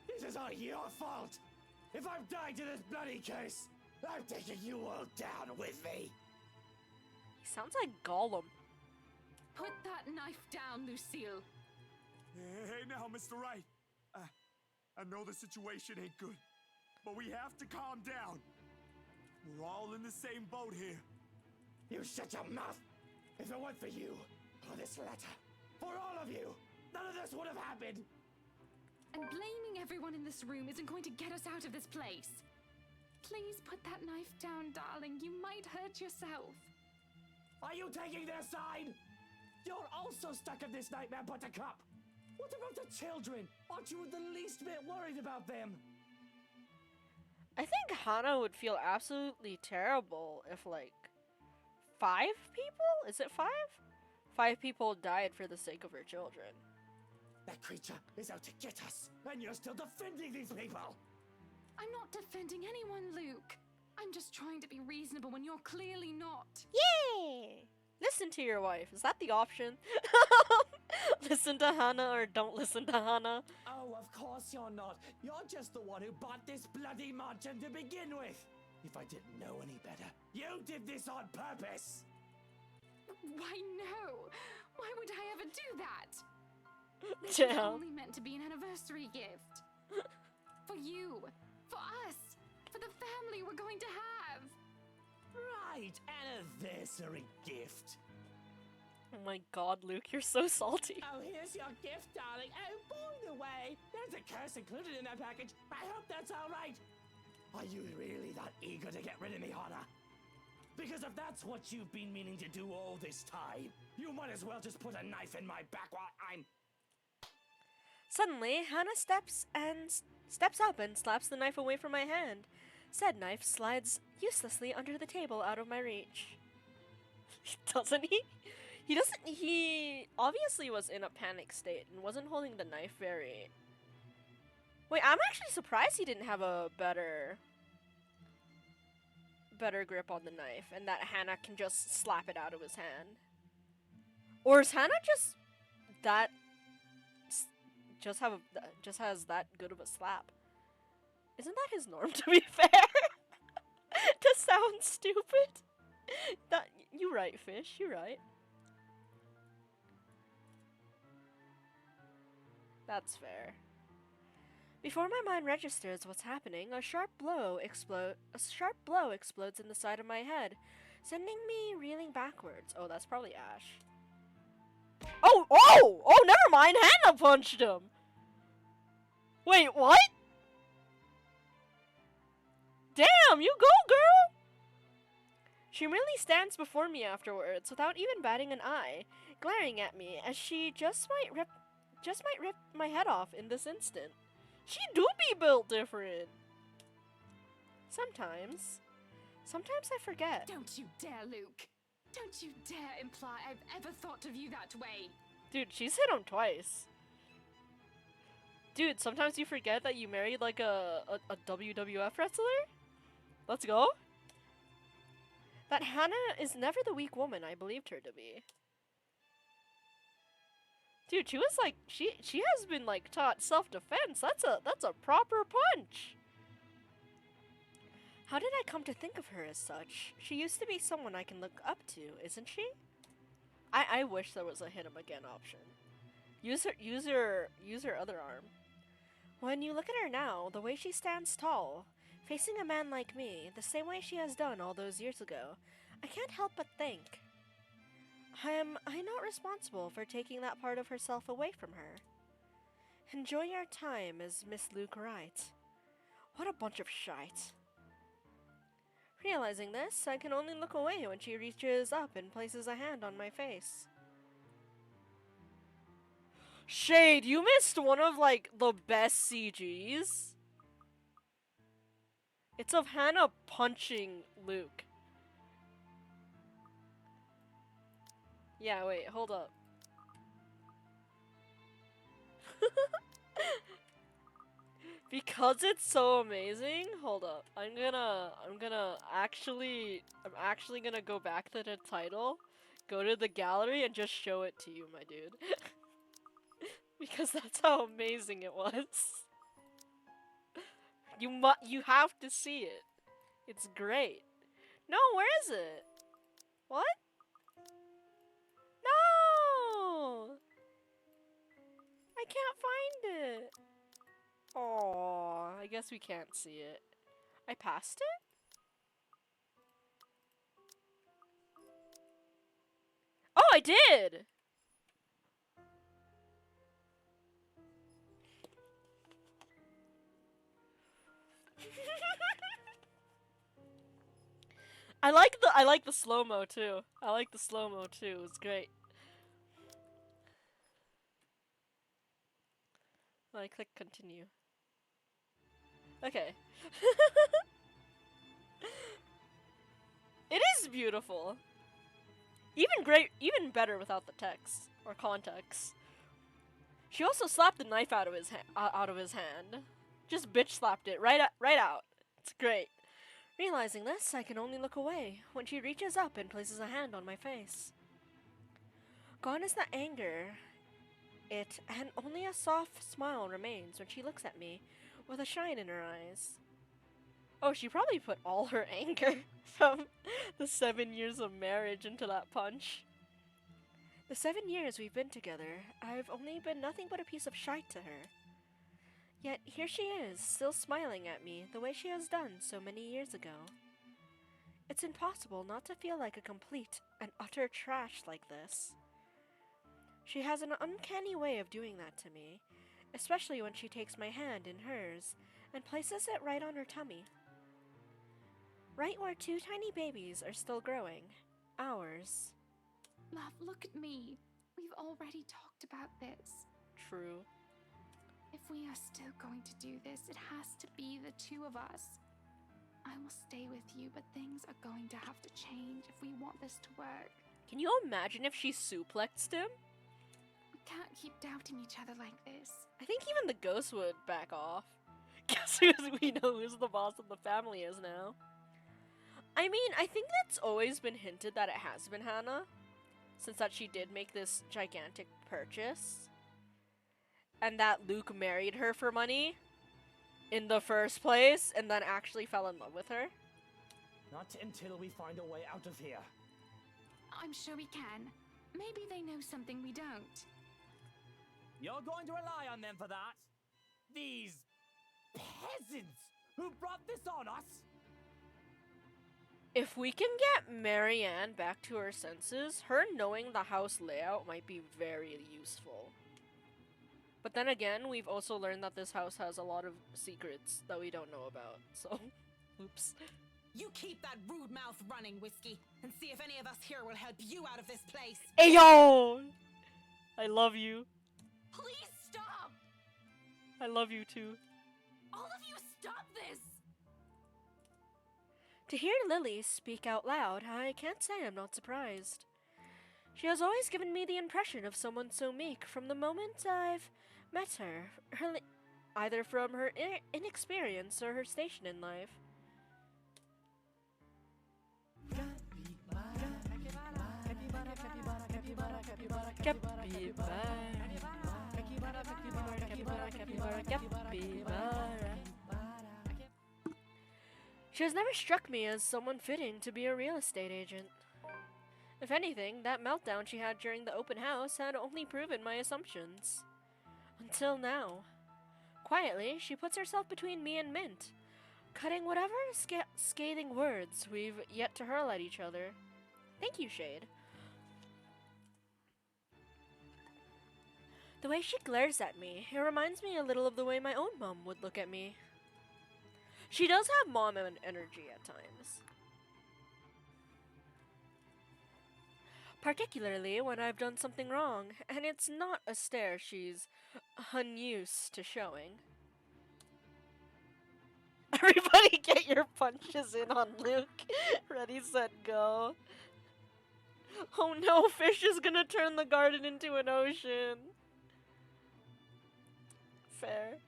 [SPEAKER 3] this is all your fault. If I'm dying to this bloody case, I'm taking you all down with me.
[SPEAKER 1] He sounds like Gollum.
[SPEAKER 4] Put that knife down, Lucille.
[SPEAKER 5] Hey now, Mr. Wright. I know the situation ain't good, but we have to calm down. We're all in the same boat here.
[SPEAKER 3] You shut your mouth! If it weren't for you, for this letter, for all of you, none of this would have happened!
[SPEAKER 4] And blaming everyone in this room isn't going to get us out of this place. Please put that knife down, darling. You might hurt yourself.
[SPEAKER 3] Are you taking their side? You're also stuck in this nightmare, Buttercup! What about the children? Aren't you the least bit worried about them?
[SPEAKER 1] I think Hannah would feel absolutely terrible if, like, 5 people? Is it 5? 5 people died for the sake of her children.
[SPEAKER 3] That creature is out to get us, and you're still defending these people!
[SPEAKER 4] I'm not defending anyone, Luke. I'm just trying to be reasonable when you're clearly not.
[SPEAKER 1] Yay! Listen to your wife. Is that the option? Listen to Hannah or don't listen to Hannah?
[SPEAKER 3] Oh, of course you're not. You're just the one who bought this bloody mansion to begin with. If I didn't know any better, you did this on purpose.
[SPEAKER 4] Why, no. Why would I ever do that? This was
[SPEAKER 1] Damn.
[SPEAKER 4] only meant to be an anniversary gift. For you. For us. For the family we're going to have.
[SPEAKER 3] Right, anniversary gift.
[SPEAKER 1] Oh my god, Luke, you're so salty.
[SPEAKER 3] Oh, here's your gift, darling. Oh, by the way, there's a curse included in that package. I hope that's all right. Are you really that eager to get rid of me, Hannah? Because if that's what you've been meaning to do all this time, you might as well just put a knife in my back while I'm...
[SPEAKER 1] Suddenly, Hannah steps up and slaps the knife away from my hand. Said knife slides uselessly under the table out of my reach. Doesn't he? He obviously was in a panic state and wasn't holding the knife very... Wait, I'm actually surprised he didn't have a better grip on the knife and that Hannah can just slap it out of his hand. Or is Hannah just has that good of a slap? Isn't that his norm, to be fair? To sound stupid? You right, Fish, you right. That's fair. Before my mind registers what's happening, a sharp blow explodes in the side of my head, sending me reeling backwards. Oh, that's probably Ash. Oh, never mind. Hannah punched him. Wait, what? Damn, you go, girl. She merely stands before me afterwards without even batting an eye, glaring at me as she just might rip my head off in this instant. She do be built different. Sometimes I forget.
[SPEAKER 4] Don't you dare, Luke. Don't you dare imply I've ever thought of you that way.
[SPEAKER 1] Dude, she's hit him twice. Dude, sometimes you forget that you married like a WWF wrestler? Let's go. That Hannah is never the weak woman I believed her to be. Dude, she was like, she has been like taught self-defense. That's a proper punch. How did I come to think of her as such? She used to be someone I can look up to, isn't she? I wish there was a hit him again option. Use her other arm. When you look at her now, the way she stands tall, facing a man like me, the same way she has done all those years ago, I can't help but think, am I not responsible for taking that part of herself away from her? Enjoy your time as Miss Luke Wright. What a bunch of shite. Realizing this, I can only look away when she reaches up and places a hand on my face. Shade, you missed one of, like, the best CGs. It's of Hannah punching Luke. Yeah, wait, hold up. Because it's so amazing, hold up. I'm actually gonna go back to the title, go to the gallery, and just show it to you, my dude. Because that's how amazing it was. You have to see it. It's great. No, where is it? What? No! I can't find it. Oh, I guess we can't see it. I passed it? Oh, I did! I like the slow-mo too. I like the slow-mo too. It's great. I click continue. Okay. It is beautiful. Even better without the text or context. She also slapped the knife out of his hand. Just bitch slapped it right out. It's great. Realizing this, I can only look away when she reaches up and places a hand on my face. Gone is the anger, and only a soft smile remains when she looks at me with a shine in her eyes. Oh, she probably put all her anger from the 7 years of marriage into that punch. The 7 years we've been together, I've only been nothing but a piece of shite to her. Yet here she is, still smiling at me the way she has done so many years ago. It's impossible not to feel like a complete and utter trash like this. She has an uncanny way of doing that to me, especially when she takes my hand in hers and places it right on her tummy. Right where 2 tiny babies are still growing. Ours.
[SPEAKER 4] Love, look at me. We've already talked about this.
[SPEAKER 1] True.
[SPEAKER 4] If we are still going to do this, it has to be the 2 of us. I will stay with you, but things are going to have to change if we want this to work.
[SPEAKER 1] Can you imagine if she suplexed him?
[SPEAKER 4] We can't keep doubting each other like this.
[SPEAKER 1] I think even the ghost would back off. Guess we know who's the boss of the family is now. I mean, I think that's always been hinted that it has been Hannah, since that she did make this gigantic purchase. And that Luke married her for money in the first place and then actually fell in love with her.
[SPEAKER 3] Not until we find a way out of here.
[SPEAKER 4] I'm sure we can. Maybe they know something we don't.
[SPEAKER 3] You're going to rely on them for that? These
[SPEAKER 6] peasants who brought this on us?
[SPEAKER 1] If we can get Marianne back to her senses, her knowing the house layout might be very useful. But then again, we've also learned that this house has a lot of secrets that we don't know about, so oops.
[SPEAKER 7] You keep that rude mouth running, Whiskey, and see if any of us here will help you out of this place.
[SPEAKER 1] Ayo! I love you.
[SPEAKER 4] Please stop!
[SPEAKER 1] I love you too.
[SPEAKER 4] All of you, stop this!
[SPEAKER 1] To hear Lily speak out loud, I can't say I'm not surprised. She has always given me the impression of someone so meek from the moment I've met her, either from her inexperience or her station in life. She has never struck me as someone fitting to be a real estate agent. If anything, that meltdown she had during the open house had only proven my assumptions. Until now. Quietly, she puts herself between me and Mint, cutting whatever scathing words we've yet to hurl at each other. Thank you, Shade. The way she glares at me, it reminds me a little of the way my own mom would look at me. She does have mom energy at times. Particularly when I've done something wrong, and it's not a stare she's unused to showing. Everybody get your punches in on Luke. Ready, set, go. Oh no, Fish is gonna turn the garden into an ocean. Fair.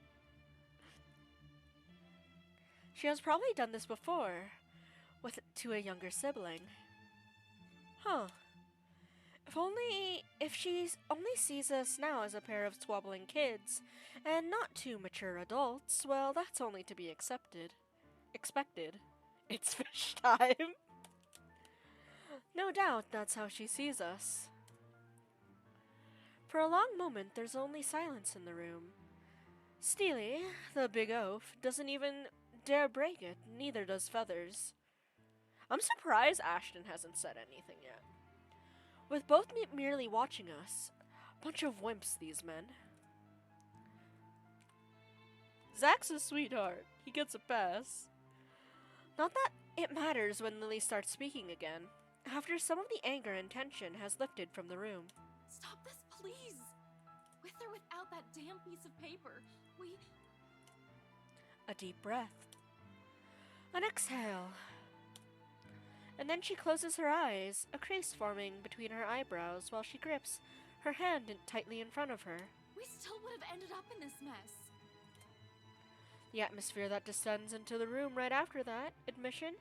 [SPEAKER 1] She has probably done this before, to a younger sibling. Huh. If she only sees us now as a pair of squabbling kids, and not two mature adults, well, that's only to be expected. It's Fish time. No doubt that's how she sees us. For a long moment, there's only silence in the room. Steely, the big oaf, doesn't even dare break it, neither does Feathers. I'm surprised Ashton hasn't said anything yet. With both merely watching us, bunch of wimps, these men. Zach's a sweetheart. He gets a pass. Not that it matters when Lily starts speaking again, after some of the anger and tension has lifted from the room.
[SPEAKER 4] Stop this, please! With or without that damn piece of paper,
[SPEAKER 1] A deep breath. An exhale. And then she closes her eyes, a crease forming between her eyebrows while she grips her hand tightly in front of her.
[SPEAKER 4] we still would have ended up in this mess.
[SPEAKER 1] The atmosphere that descends into the room right after that admission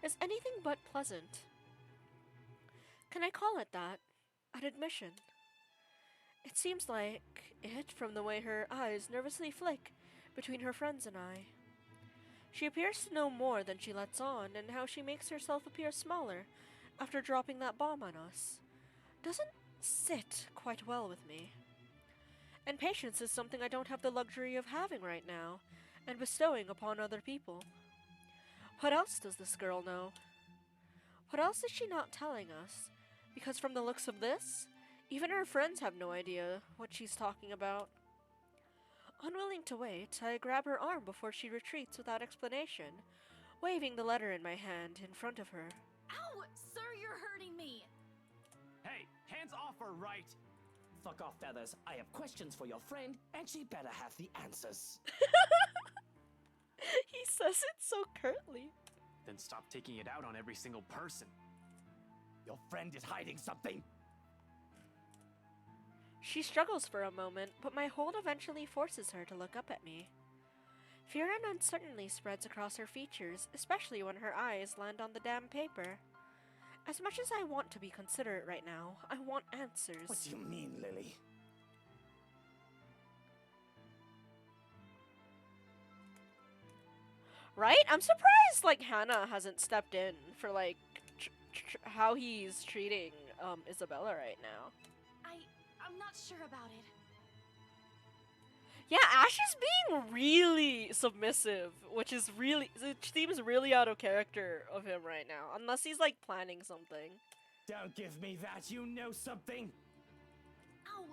[SPEAKER 1] is anything but pleasant. Can I call it that? An admission. It seems like it from the way her eyes nervously flick between her friends and I. She appears to know more than she lets on, and how she makes herself appear smaller after dropping that bomb on us doesn't sit quite well with me. And patience is something I don't have the luxury of having right now, and bestowing upon other people. What else does this girl know? What else is she not telling us? Because from the looks of this, even her friends have no idea what she's talking about. Unwilling to wait, I grab her arm before she retreats without explanation, waving the letter in my hand in front of her.
[SPEAKER 4] Ow! Sir, you're hurting me!
[SPEAKER 6] Hey, hands off her, Wright!
[SPEAKER 3] Fuck off, Feathers. I have questions for your friend, and she better have the answers.
[SPEAKER 1] He says it so curtly.
[SPEAKER 6] Then stop taking it out on every single person.
[SPEAKER 3] Your friend is hiding something.
[SPEAKER 1] She struggles for a moment, but my hold eventually forces her to look up at me. Fear and uncertainty spreads across her features, especially when her eyes land on the damn paper. As much as I want to be considerate right now, I want answers.
[SPEAKER 3] What do you mean, Lily?
[SPEAKER 1] Right? I'm surprised, like, Hannah hasn't stepped in for, like, how he's treating, Isabella right now.
[SPEAKER 4] I'm not sure about it.
[SPEAKER 1] Yeah, Ash is being really submissive, which seems really out of character of him right now. Unless he's like planning something.
[SPEAKER 3] Don't give me that, you know something?
[SPEAKER 2] Ow!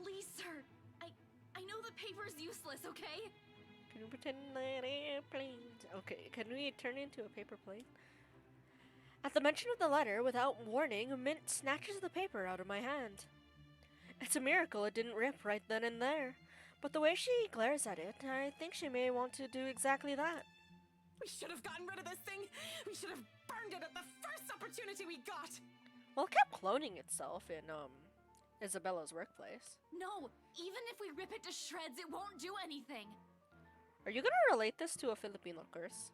[SPEAKER 2] Please, sir. I know the paper's useless, okay?
[SPEAKER 1] Can you pretend that airplanes? Okay, can we turn into a paper plane? At the mention of the letter, without warning, Mint snatches the paper out of my hand. It's a miracle it didn't rip right then and there. But the way she glares at it, I think she may want to do exactly that.
[SPEAKER 7] We should have gotten rid of this thing. We should have burned it at the first opportunity we got.
[SPEAKER 1] Well, it kept cloning itself in, Isabella's workplace.
[SPEAKER 2] No, even if we rip it to shreds, it won't do anything.
[SPEAKER 1] Are you gonna relate this to a Filipino curse?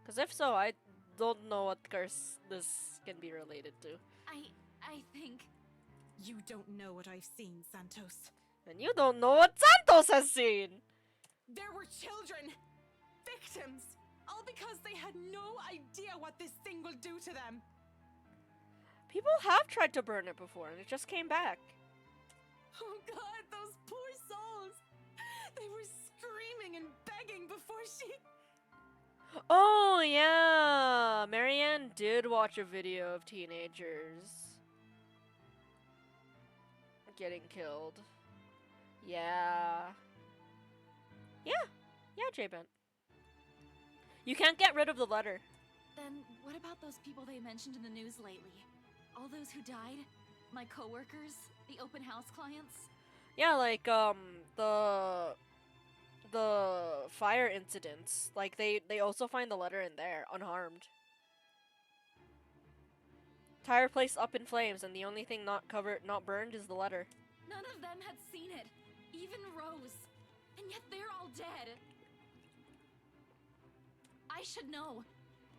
[SPEAKER 1] Because if so, I don't know what curse this can be related to.
[SPEAKER 2] I think...
[SPEAKER 7] You don't know what I've seen, Santos.
[SPEAKER 1] And you don't know what Santos has seen!
[SPEAKER 7] There were children, victims, all because they had no idea what this thing will do to them.
[SPEAKER 1] People have tried to burn it before, and it just came back.
[SPEAKER 7] Oh God, those poor souls. They were screaming and begging before she...
[SPEAKER 1] Oh, yeah! Marianne did watch a video of teenagers getting killed. Yeah. Yeah, J-Bent. You can't get rid of the letter.
[SPEAKER 2] Then what about those people they mentioned in the news lately? All those who died? My coworkers? The open house clients?
[SPEAKER 1] Yeah, like, the fire incidents. Like, they also find the letter in there, unharmed. Tire place up in flames, and the only thing not burned is the letter.
[SPEAKER 2] None of them had seen it. Even Rose. And yet they're all dead. I should know.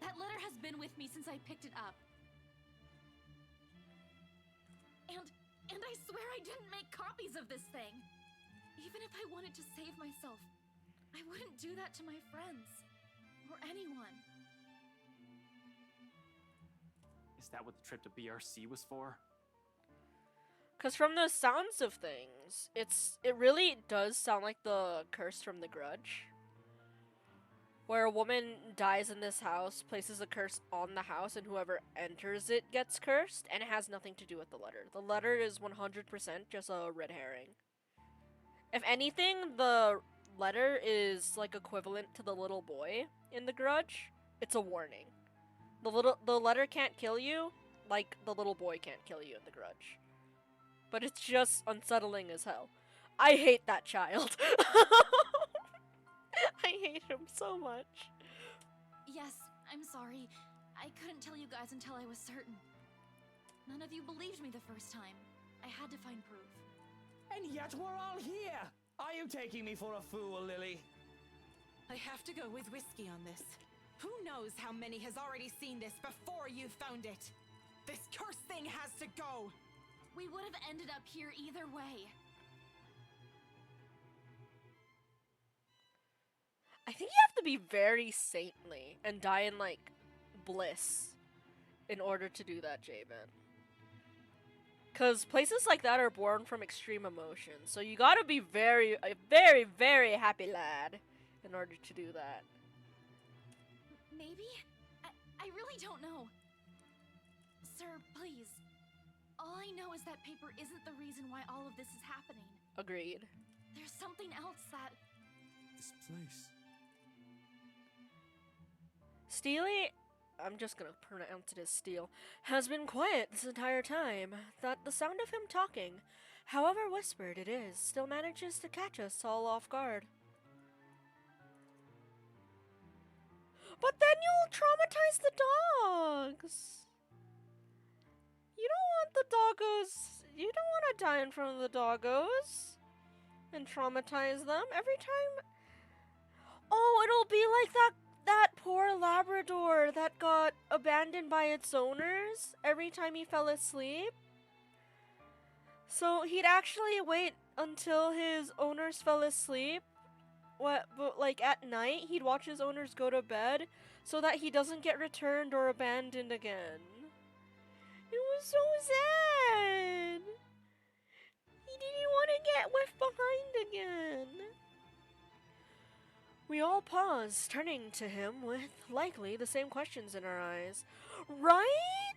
[SPEAKER 2] That letter has been with me since I picked it up. And I swear I didn't make copies of this thing. Even if I wanted to save myself, I wouldn't do that to my friends. Or anyone.
[SPEAKER 6] Is that what the trip to BRC was for?
[SPEAKER 1] Because from the sounds of things, it really does sound like the curse from The Grudge. Where a woman dies in this house, places a curse on the house, and whoever enters it gets cursed, and it has nothing to do with the letter. The letter is 100% just a red herring. If anything, the letter is like equivalent to the little boy in The Grudge. It's a warning. The letter can't kill you, like the little boy can't kill you in The Grudge. But it's just unsettling as hell. I hate that child. I hate him so much.
[SPEAKER 2] Yes, I'm sorry. I couldn't tell you guys until I was certain. None of you believed me the first time. I had to find proof.
[SPEAKER 3] And yet we're all here! Are you taking me for a fool, Lily?
[SPEAKER 7] I have to go with Whiskey on this. Who knows how many has already seen this before you found it? This cursed thing has to go!
[SPEAKER 2] We would have ended up here either way.
[SPEAKER 1] I think you have to be very saintly and die in, like, bliss in order to do that, J-Ben. Because places like that are born from extreme emotion, so you gotta be a very, very happy lad in order to do that.
[SPEAKER 2] Maybe? I really don't know. Sir, please. All I know is that paper isn't the reason why all of this is happening.
[SPEAKER 1] Agreed.
[SPEAKER 2] There's something else that...
[SPEAKER 5] This place.
[SPEAKER 1] Steely, I'm just gonna pronounce it as Steel, has been quiet this entire time. That the sound of him talking, however whispered it is, still manages to catch us all off guard. But then you'll traumatize the dogs! You don't want the doggos... You don't want to die in front of the doggos and traumatize them every time... Oh, it'll be like that poor Labrador that got abandoned by its owners every time he fell asleep. So he'd actually wait until his owners fell asleep. But like at night, he'd watch his owners go to bed so that he doesn't get returned or abandoned again. It was so sad. He didn't want to get left behind again. all pause, turning to him with likely the same questions in our eyes. Right?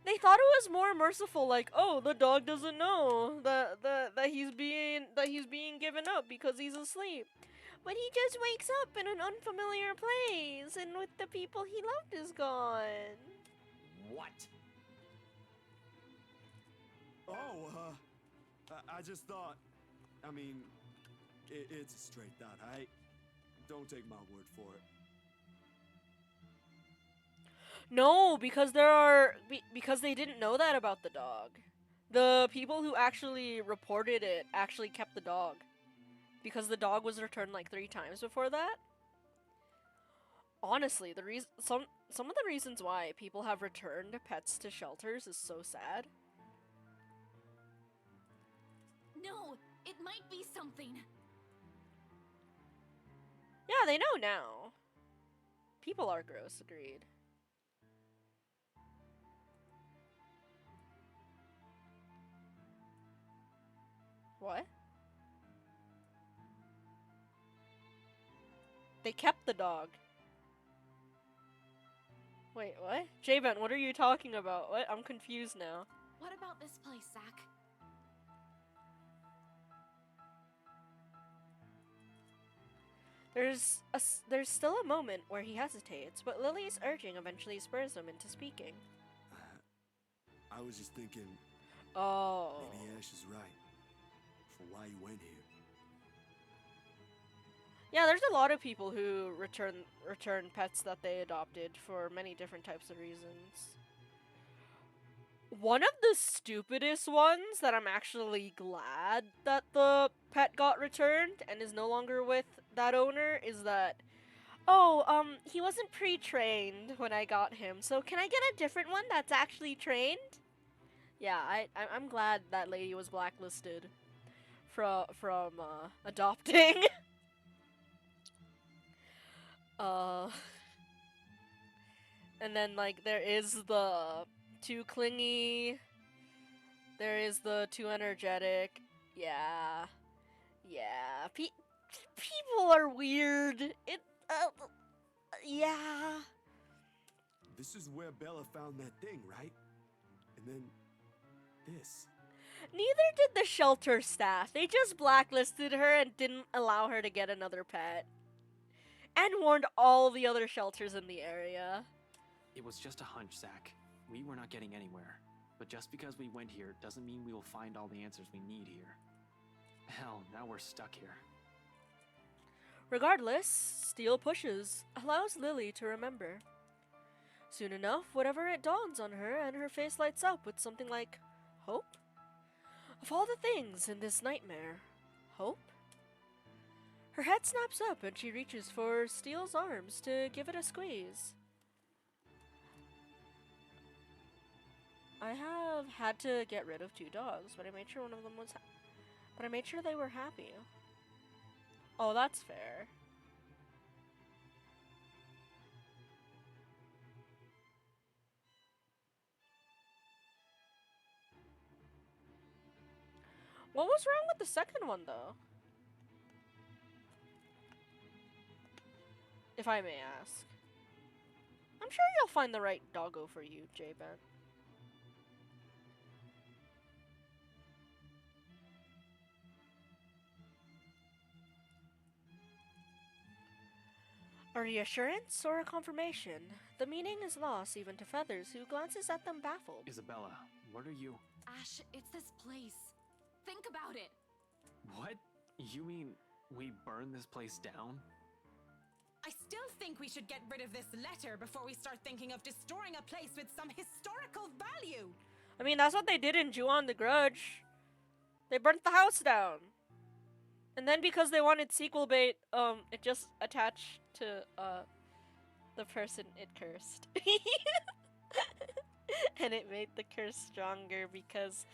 [SPEAKER 1] They thought it was more merciful, like, oh, the dog doesn't know that he's being given up because he's asleep. But he just wakes up in an unfamiliar place, and with the people he loved is gone.
[SPEAKER 3] What?
[SPEAKER 5] Oh, I just thought. I mean, it's a straight thought. Don't take my word for it.
[SPEAKER 1] No, because because they didn't know that about the dog. The people who actually reported it actually kept the dog. Because the dog was returned like 3 times before that. Honestly, some of the reasons why people have returned pets to shelters is so sad.
[SPEAKER 2] No, it might be something.
[SPEAKER 1] Yeah, they know now. People are gross, agreed. What? They kept the dog. Wait, what? J-Ben, what are you talking about? What? I'm confused now.
[SPEAKER 2] What about this place, Zach?
[SPEAKER 1] There's still a moment where he hesitates, but Lily's urging eventually spurs him into speaking.
[SPEAKER 5] I was just thinking.
[SPEAKER 1] Oh.
[SPEAKER 5] Maybe Ash is right. For why you went here.
[SPEAKER 1] Yeah, there's a lot of people who return pets that they adopted for many different types of reasons. One of the stupidest ones that I'm actually glad that the pet got returned and is no longer with that owner is that, he wasn't pre-trained when I got him, so can I get a different one that's actually trained? Yeah, I'm glad that lady was blacklisted from adopting. And then, like, there is the too clingy, there is the too energetic. Yeah. People are weird. Yeah.
[SPEAKER 5] This is where Bella found that thing, right? And then this.
[SPEAKER 1] Neither did the shelter staff. They just blacklisted her and didn't allow her to get another pet. And warned all the other shelters in the area.
[SPEAKER 6] It was just a hunch, Zach. We were not getting anywhere. But just because we went here doesn't mean we will find all the answers we need here. Hell, now we're stuck here.
[SPEAKER 1] Regardless, Steele pushes, allows Lily to remember. Soon enough, whatever it dawns on her, and her face lights up with something like hope? Of all the things in this nightmare, hope? Her head snaps up and she reaches for Steele's arms to give it a squeeze. I have had to get rid of 2 dogs, but I made sure one of them was but I made sure they were happy. Oh, that's fair. What was wrong with the second one, though? If I may ask. I'm sure you'll find the right doggo for you, J-Ben. A reassurance or a confirmation? The meaning is lost even to Feathers, who glances at them baffled.
[SPEAKER 6] Isabella, what are you...
[SPEAKER 2] Ash, it's this place. Think about it.
[SPEAKER 6] What? You mean we burn this place down?
[SPEAKER 7] I still think we should get rid of this letter before we start thinking of destroying a place with some historical value.
[SPEAKER 1] I mean, that's what they did in Ju-on the Grudge. They burnt the house down. And then because they wanted sequel bait, it just attached to, the person it cursed. And it made the curse stronger because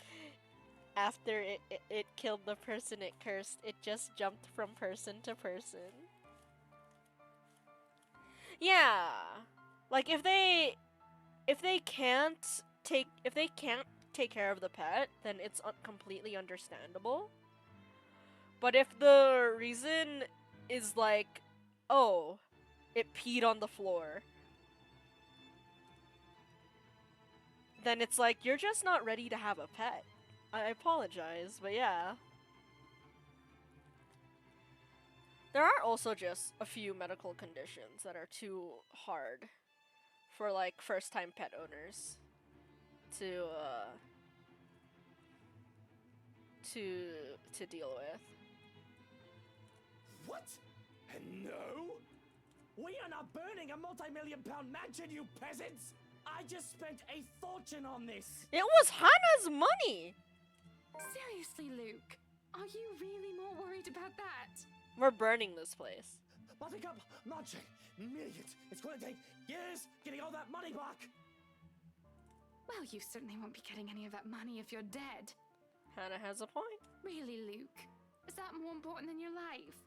[SPEAKER 1] after it killed the person it cursed, it just jumped from person to person. Yeah. Like, if they can't take care of the pet, then it's completely understandable. But if the reason is, like, oh, it peed on the floor, then it's like, you're just not ready to have a pet. I apologize, but yeah. There are also just a few medical conditions that are too hard for, like, first-time pet owners to deal with.
[SPEAKER 3] What? No? We are not burning a multi-million-pound mansion, you peasants! I just spent a fortune on this!
[SPEAKER 1] It was Hannah's money!
[SPEAKER 4] Seriously, Luke, are you really more worried about that?
[SPEAKER 1] We're burning this place.
[SPEAKER 3] Buttercup, marching, millions. It's gonna take years getting all that money back!
[SPEAKER 4] Well, you certainly won't be getting any of that money if you're dead.
[SPEAKER 1] Hannah has a point.
[SPEAKER 4] Really, Luke? Is that more important than your life?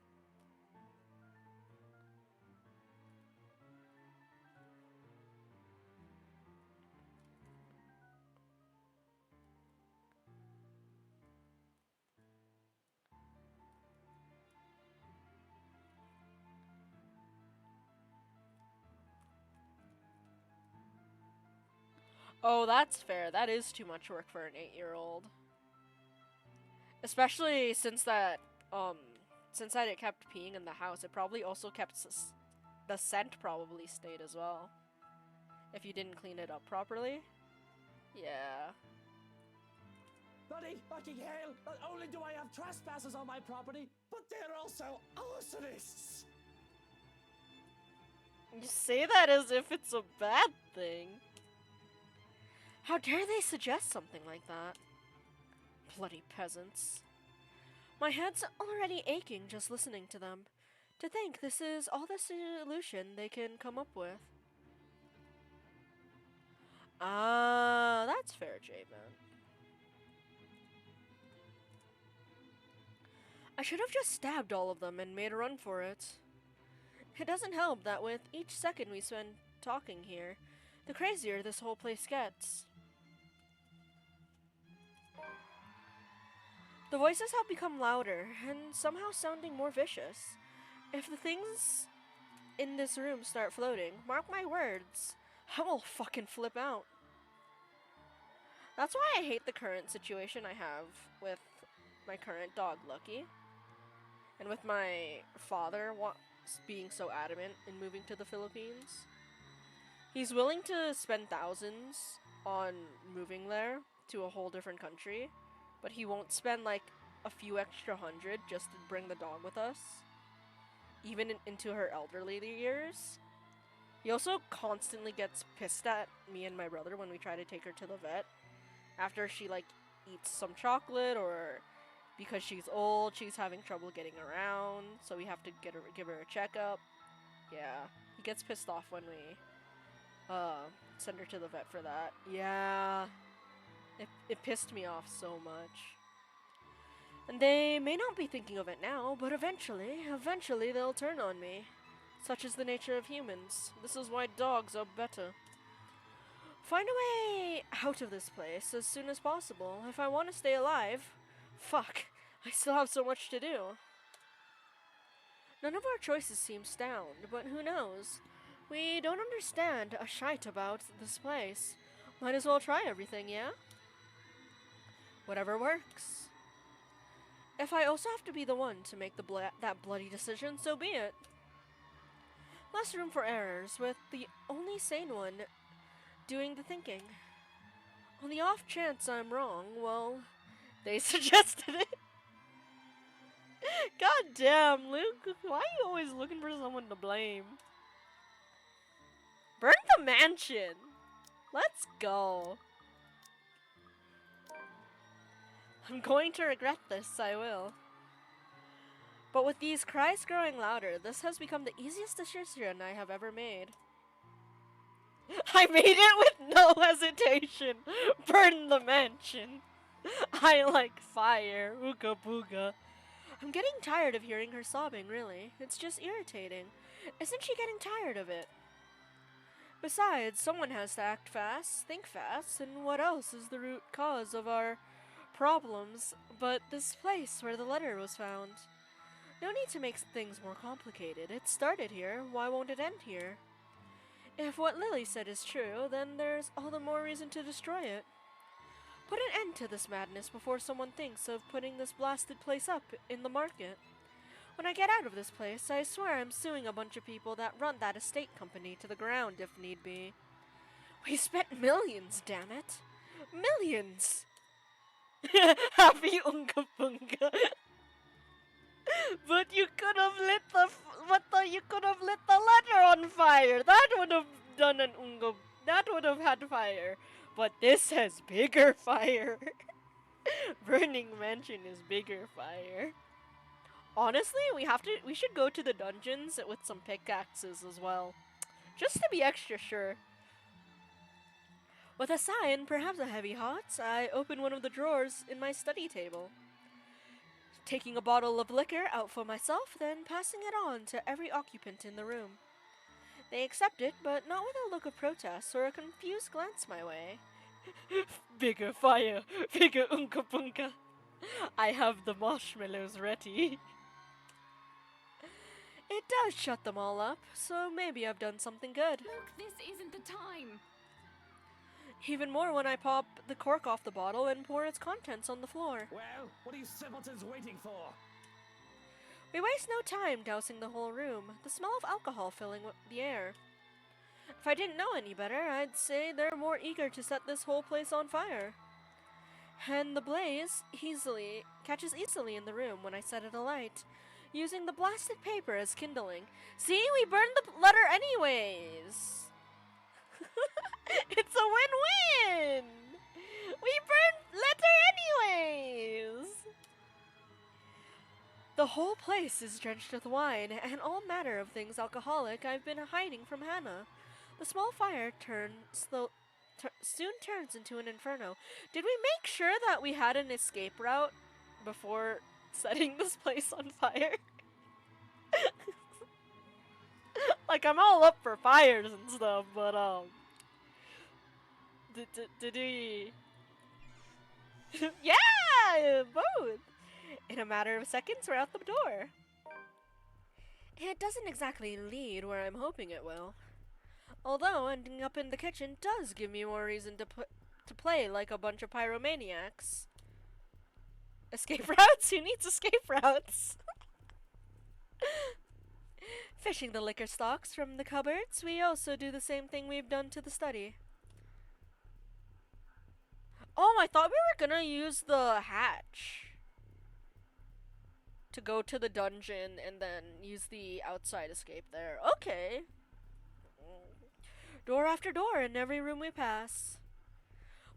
[SPEAKER 1] Oh, that's fair. That is too much work for an 8-year-old. Especially since that it kept peeing in the house, it probably also kept the scent probably stayed as well. If you didn't clean it up properly. Yeah.
[SPEAKER 3] Bloody fucking hell! Not only do I have trespassers on my property, but they're also arsonists!
[SPEAKER 1] You say that as if it's a bad thing. How dare they suggest something like that? Bloody peasants. My head's already aching just listening to them. To think this is all the solution they can come up with. Ah, that's fair, J-Man. I should have just stabbed all of them and made a run for it. It doesn't help that with each second we spend talking here, the crazier this whole place gets. The voices have become louder, and somehow sounding more vicious. If the things in this room start floating, mark my words, I will fucking flip out. That's why I hate the current situation I have with my current dog, Lucky. And with my father being so adamant in moving to the Philippines. He's willing to spend thousands on moving there to a whole different country, but he won't spend like a few extra hundred just to bring the dog with us, even into her elderly years. He also constantly gets pissed at me and my brother when we try to take her to the vet after she like eats some chocolate, or because she's old, she's having trouble getting around, so we have to give her a checkup. Yeah, he gets pissed off when we send her to the vet for that. Yeah, it pissed me off so much. And they may not be thinking of it now, but eventually they'll turn on me. Such is the nature of humans. This is why dogs are better. Find a way out of this place as soon as possible if I want to stay alive. Fuck, I still have so much to do. None of our choices seem sound, but who knows? We don't understand a shite about this place. Might as well try everything, yeah? Whatever works. If I also have to be the one to make that bloody decision, so be it. Less room for errors, with the only sane one doing the thinking. On the off chance I'm wrong, well, they suggested it. God damn, Luke, why are you always looking for someone to blame? Burn the mansion! Let's go. I'm going to regret this, I will. But with these cries growing louder, this has become the easiest decision I have ever made. I made it with no hesitation. Burn the mansion. I like fire. Ooga booga. I'm getting tired of hearing her sobbing, really. It's just irritating. Isn't she getting tired of it? Besides, someone has to act fast, think fast, and what else is the root cause of our problems but this place where the letter was found? No need to make things more complicated. It started here, why won't it end here? If what Lily said is true, then there's all the more reason to destroy it. Put an end to this madness before someone thinks of putting this blasted place up in the market. When I get out of this place, I swear I'm suing a bunch of people that run that estate company to the ground if need be. We spent millions, damn it. Millions! Happy Unga Bunga. But you could have lit you could have lit the letter on fire. That would have done an Unga. That would have had fire. But this has bigger fire. Burning Mansion is bigger fire. Honestly, we should go to the dungeons with some pickaxes as well. Just to be extra sure. With a sigh and perhaps a heavy heart, I open one of the drawers in my study table. Taking a bottle of liquor out for myself, then passing it on to every occupant in the room. They accept it, but not with a look of protest or a confused glance my way. Bigger fire, bigger unka punka. I have the marshmallows ready. It does shut them all up, so maybe I've done something good.
[SPEAKER 4] Look, this isn't the time.
[SPEAKER 1] Even more when I pop the cork off the bottle and pour its contents on the floor.
[SPEAKER 3] Well, what are you simpletons waiting for?
[SPEAKER 1] We waste no time dousing the whole room, the smell of alcohol filling the air. If I didn't know any better, I'd say they're more eager to set this whole place on fire. And the blaze catches easily in the room when I set it alight, using the blasted paper as kindling. See, we burned the letter anyways! It's a win-win! We burned letter anyways! The whole place is drenched with wine and all manner of things alcoholic I've been hiding from Hannah. The small fire soon turns into an inferno. Did we make sure that we had an escape route before setting this place on fire? Like, I'm all up for fires and stuff, but, did we... Yeah! Both! In a matter of seconds, we're out the door. It doesn't exactly lead where I'm hoping it will. Although, ending up in the kitchen does give me more reason to play like a bunch of pyromaniacs. Escape routes? Who needs escape routes? Fishing the liquor stocks from the cupboards, we also do the same thing we've done to the study. Oh, I thought we were gonna use the hatch to go to the dungeon and then use the outside escape there. Okay. Door after door in every room we pass.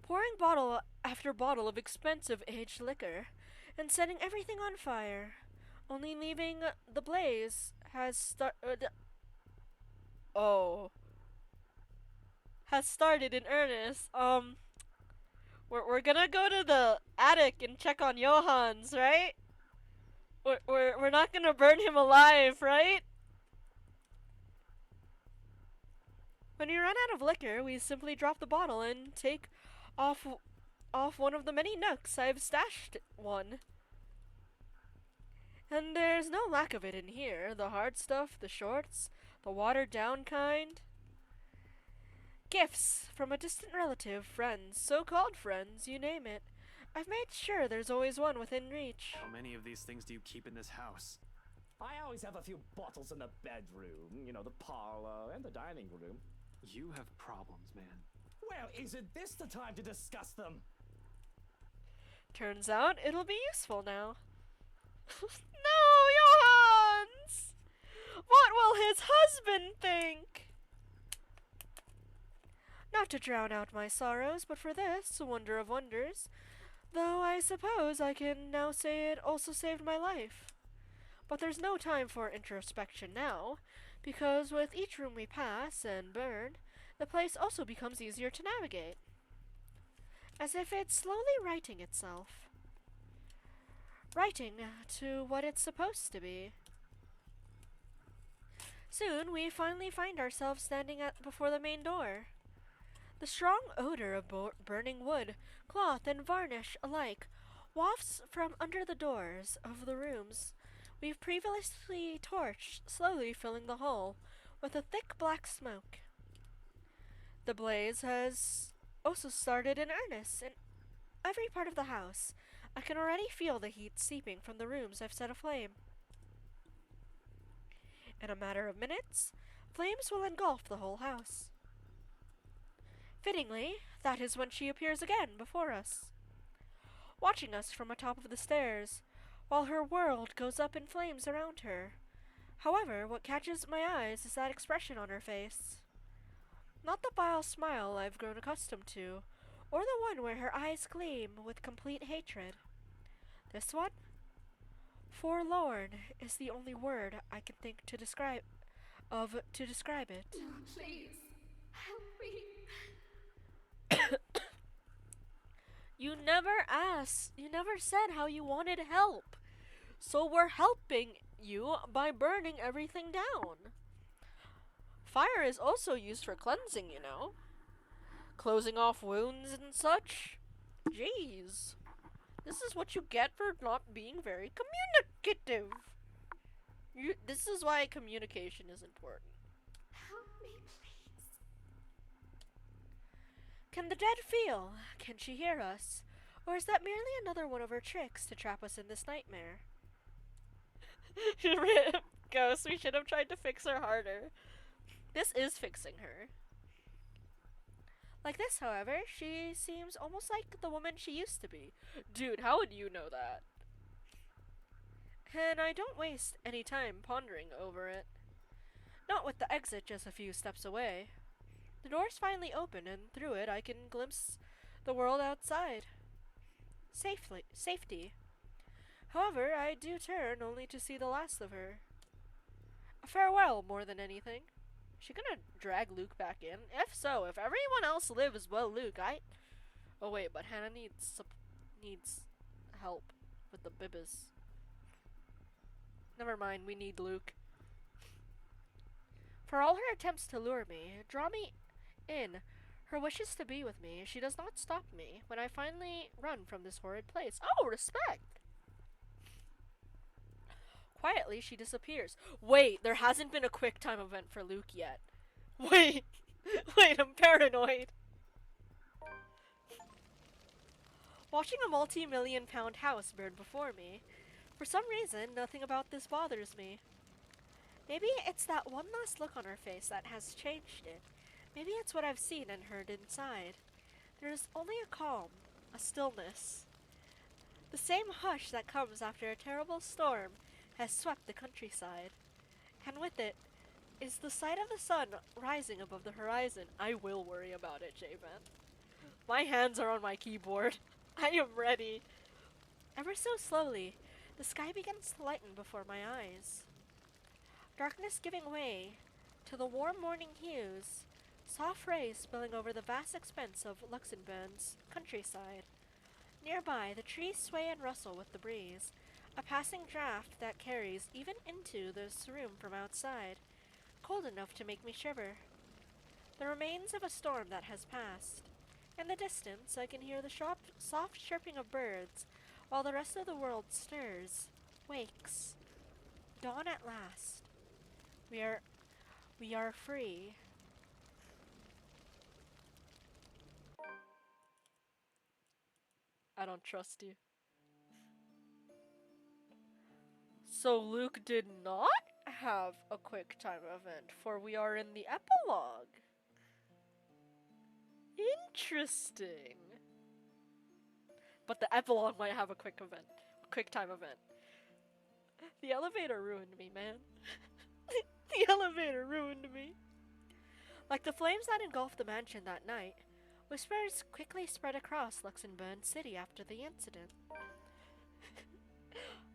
[SPEAKER 1] Pouring bottle after bottle of expensive aged liquor and setting everything on fire. Only leaving the blaze has started in earnest. We're gonna go to the attic and check on Johans, right? We're not gonna burn him alive, right? When we run out of liquor, we simply drop the bottle and take off one of the many nooks I've stashed one. And there's no lack of it in here. The hard stuff, the shorts, the watered down kind. Gifts from a distant relative, friends, so-called friends, you name it. I've made sure there's always one within reach.
[SPEAKER 6] How many of these things do you keep in this house?
[SPEAKER 3] I always have a few bottles in the bedroom, you know, the parlor and the dining room.
[SPEAKER 6] You have problems, man.
[SPEAKER 3] Well, isn't this the time to discuss them?
[SPEAKER 1] Turns out it'll be useful now. No, Johans! What will his husband think? Not to drown out my sorrows, but for this, a wonder of wonders. Though I suppose I can now say it also saved my life. But there's no time for introspection now, because with each room we pass and burn, the place also becomes easier to navigate. As if it's slowly righting itself. Righting to what it's supposed to be. Soon, we finally find ourselves standing before the main door. The strong odor of burning wood, cloth, and varnish alike wafts from under the doors of the rooms we've previously torched, slowly filling the hole with a thick black smoke. The blaze has also started in earnest in every part of the house. I can already feel the heat seeping from the rooms I've set aflame. In a matter of minutes, flames will engulf the whole house. Fittingly, that is when she appears again before us, watching us from atop of the stairs, while her world goes up in flames around her. However, what catches my eyes is that expression on her face. Not the vile smile I've grown accustomed to, or the one where her eyes gleam with complete hatred. This one? Forlorn is the only word I can think to describe it.
[SPEAKER 2] No, please. Help me.
[SPEAKER 1] You never said how you wanted help. So we're helping you by burning everything down. Fire is also used for cleansing, you know. Closing off wounds and such. Jeez. This is what you get for not being very communicative. This is why communication is important.
[SPEAKER 2] Help me, please.
[SPEAKER 1] Can the dead feel? Can she hear us? Or is that merely another one of her tricks to trap us in this nightmare? Ghost, we should have tried to fix her harder. This is fixing her. Like this, however, she seems almost like the woman she used to be. Dude, how would you know that? And I don't waste any time pondering over it. Not with the exit just a few steps away. The doors finally open, and through it I can glimpse the world outside. Safety. However, I do turn only to see the last of her. A farewell more than anything. Is she gonna drag Luke back in? If so, if everyone else lives, well, Luke, Oh wait, but Hannah needs help with the bibbas. Never mind, we need Luke. For all her attempts to lure me, draw me in, her wishes to be with me, she does not stop me when I finally run from this horrid place. Oh, respect! Quietly, she disappears. Wait, there hasn't been a quick time event for Luke yet. Wait, I'm paranoid. Watching a multi-million-pound house burn before me. For some reason, nothing about this bothers me. Maybe it's that one last look on her face that has changed it. Maybe it's what I've seen and heard inside. There's only a calm, a stillness. The same hush that comes after a terrible storm has swept the countryside. And with it is the sight of the sun rising above the horizon. I will worry about it, J-Man. My hands are on my keyboard. I am ready. Ever so slowly, the sky begins to lighten before my eyes. Darkness giving way to the warm morning hues, soft rays spilling over the vast expanse of Luxembourg's countryside. Nearby, the trees sway and rustle with the breeze, a passing draft that carries even into this room from outside, cold enough to make me shiver. The remains of a storm that has passed. In the distance, I can hear the soft chirping of birds, while the rest of the world stirs, wakes. Dawn at last. We are free. I don't trust you. So Luke did not have a quick time event, for we are in the epilogue. Interesting. But the epilogue might have a quick time event. The elevator ruined me, man. The elevator ruined me. Like the flames that engulfed the mansion that night, whispers quickly spread across Luxembourg City after the incident.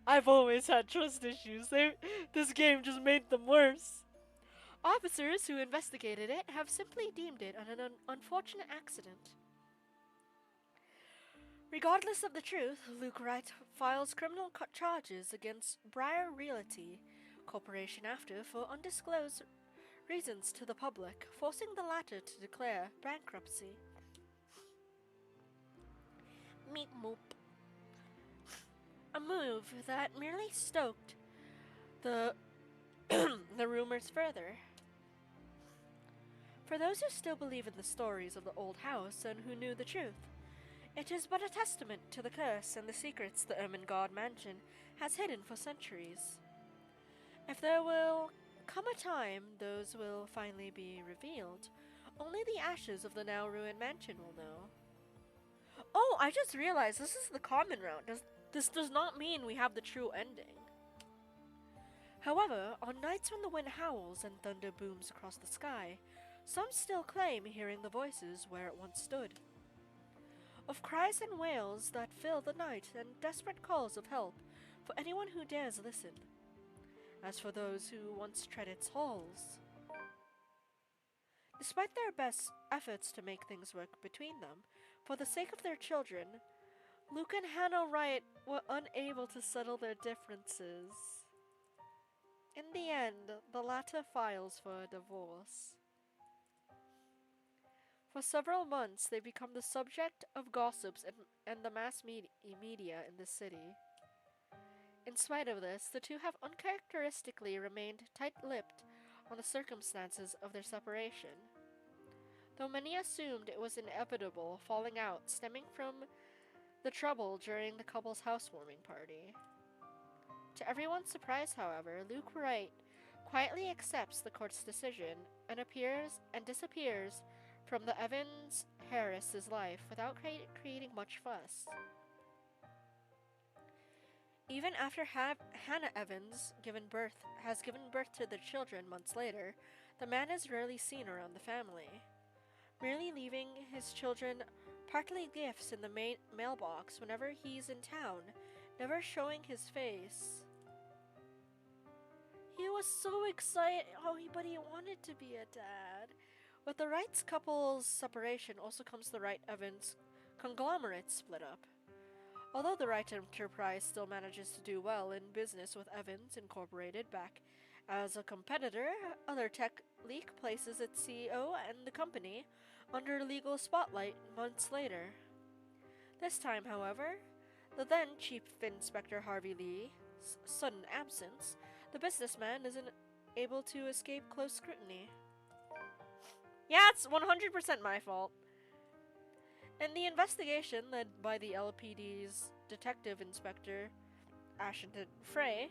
[SPEAKER 1] I've always had trust issues. This game just made them worse. Officers who investigated it have simply deemed it an unfortunate accident. Regardless of the truth, Luke Wright files criminal charges against Briar Realty Corporation after for undisclosed reasons to the public, forcing the latter to declare bankruptcy. Meep moop. A move that merely stoked the the rumors further. For those who still believe in the stories of the old house and who knew the truth, it is but a testament to the curse and the secrets the Ermengarde mansion has hidden for centuries. If there will come a time those will finally be revealed, only the ashes of the now ruined mansion will know. Oh, I just realized this is the common round. This does not mean we have the true ending. However, on nights when the wind howls and thunder booms across the sky, some still claim hearing the voices where it once stood. Of cries and wails that fill the night and desperate calls of help for anyone who dares listen. As for those who once tread its halls, despite their best efforts to make things work between them, for the sake of their children, Luke and Hannah Wright were unable to settle their differences. In the end, the latter files for a divorce. For several months, they become the subject of gossips and the mass media in the city. In spite of this, the two have uncharacteristically remained tight-lipped on the circumstances of their separation. Though many assumed it was inevitable falling out stemming from the trouble during the couple's housewarming party. To everyone's surprise, however, Luke Wright quietly accepts the court's decision and appears and disappears from the Evans Harris's life without creating much fuss. Even after Hannah Evans has given birth to their children months later, the man is rarely seen around the family, merely leaving his children partly gifts in the mailbox whenever he's in town, never showing his face. He was so excited, but he wanted to be a dad. With the Wrights couple's separation also comes the Wright-Evans conglomerate split up. Although the Wright enterprise still manages to do well in business with Evans Incorporated back as a competitor, other tech leak places its CEO and the company under legal spotlight months later. This time, however, the then Chief Inspector Harvey Lee's sudden absence, the businessman isn't able to escape close scrutiny. Yeah, it's 100% my fault. In the investigation led by the LPD's Detective Inspector Ashton Frey,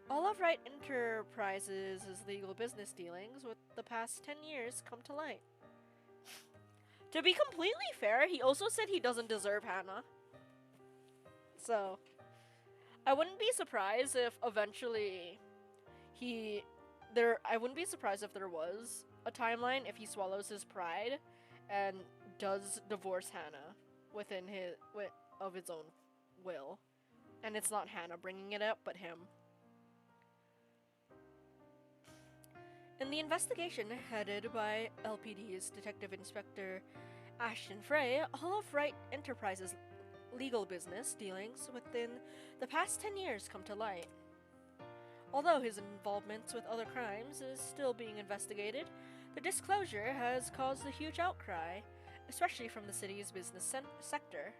[SPEAKER 1] all of Wright Enterprises' legal business dealings with the past 10 years come to light. To be completely fair, he also said he doesn't deserve Hannah. So, I wouldn't be surprised if eventually I wouldn't be surprised if there was a timeline if he swallows his pride and does divorce Hannah of his own will. And it's not Hannah bringing it up, but him. In the investigation headed by LPD's Detective Inspector Ashton Frey, all of Wright Enterprises' legal business dealings within the past 10 years come to light. Although his involvement with other crimes is still being investigated, the disclosure has caused a huge outcry, especially from the city's business sector.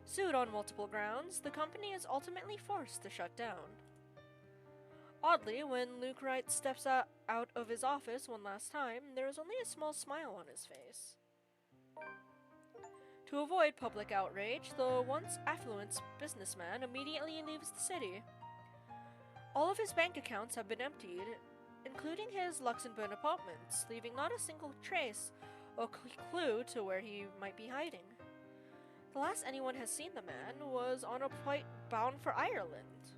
[SPEAKER 1] Sued on multiple grounds, the company is ultimately forced to shut down. Oddly, when Luke Wright steps out of his office one last time, there is only a small smile on his face. To avoid public outrage, the once affluent businessman immediately leaves the city. All of his bank accounts have been emptied, including his Luxembourg apartments, leaving not a single trace or clue to where he might be hiding. The last anyone has seen the man was on a flight bound for Ireland.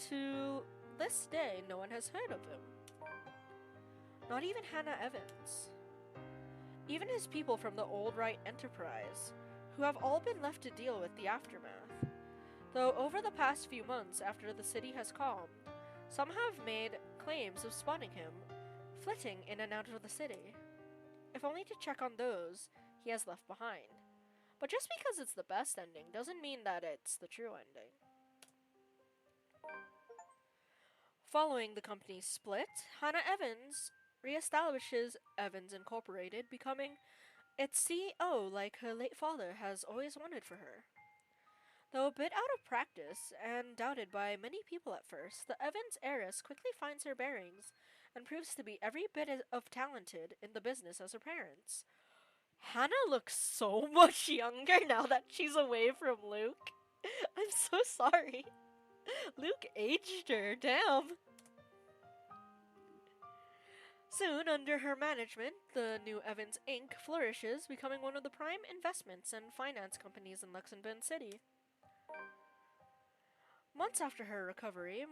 [SPEAKER 1] To this day, no one has heard of him. Not even Hannah Evans. Even his people from the old Wright Enterprise, who have all been left to deal with the aftermath. Though over the past few months after the city has calmed, some have made claims of spotting him, flitting in and out of the city. If only to check on those he has left behind. But just because it's the best ending doesn't mean that it's the true ending. Following the company's split, Hannah Evans reestablishes Evans Incorporated, becoming its CEO like her late father has always wanted for her. Though a bit out of practice and doubted by many people at first, the Evans heiress quickly finds her bearings and proves to be every bit of talented in the business as her parents. Hannah looks so much younger now that she's away from Luke. I'm so sorry. Luke aged her, damn. Soon, under her management, the new Evans Inc. flourishes, becoming one of the prime investments and finance companies in Luxembourg City. Months after her recovery,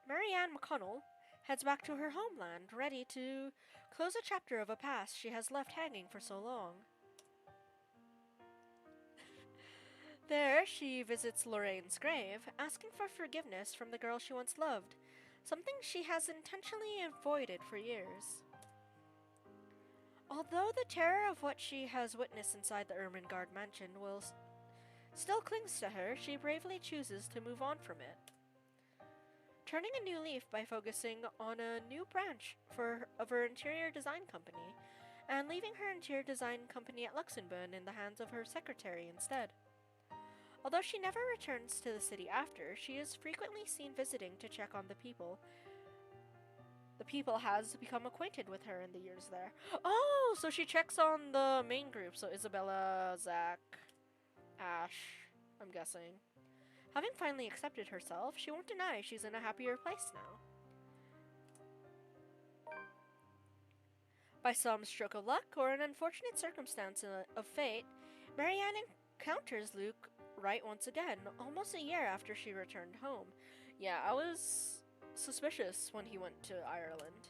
[SPEAKER 1] Marianne McConnell heads back to her homeland, ready to close a chapter of a past she has left hanging for so long. There, she visits Lorraine's grave, asking for forgiveness from the girl she once loved, something she has intentionally avoided for years. Although the terror of what she has witnessed inside the Ermengarde mansion still clings to her, she bravely chooses to move on from it, turning a new leaf by focusing on a new branch of her interior design company, and leaving her interior design company at Luxembourg in the hands of her secretary instead. Although she never returns to the city after, she is frequently seen visiting to check on the people. The people has become acquainted with her in the years there. Oh, so she checks on the main group, so Isabella, Zach, Ash, I'm guessing. Having finally accepted herself, she won't deny she's in a happier place now. By some stroke of luck or an unfortunate circumstance of fate, Marianne encounters Luke Wright once again, almost a year after she returned home. Yeah, I was suspicious when he went to Ireland.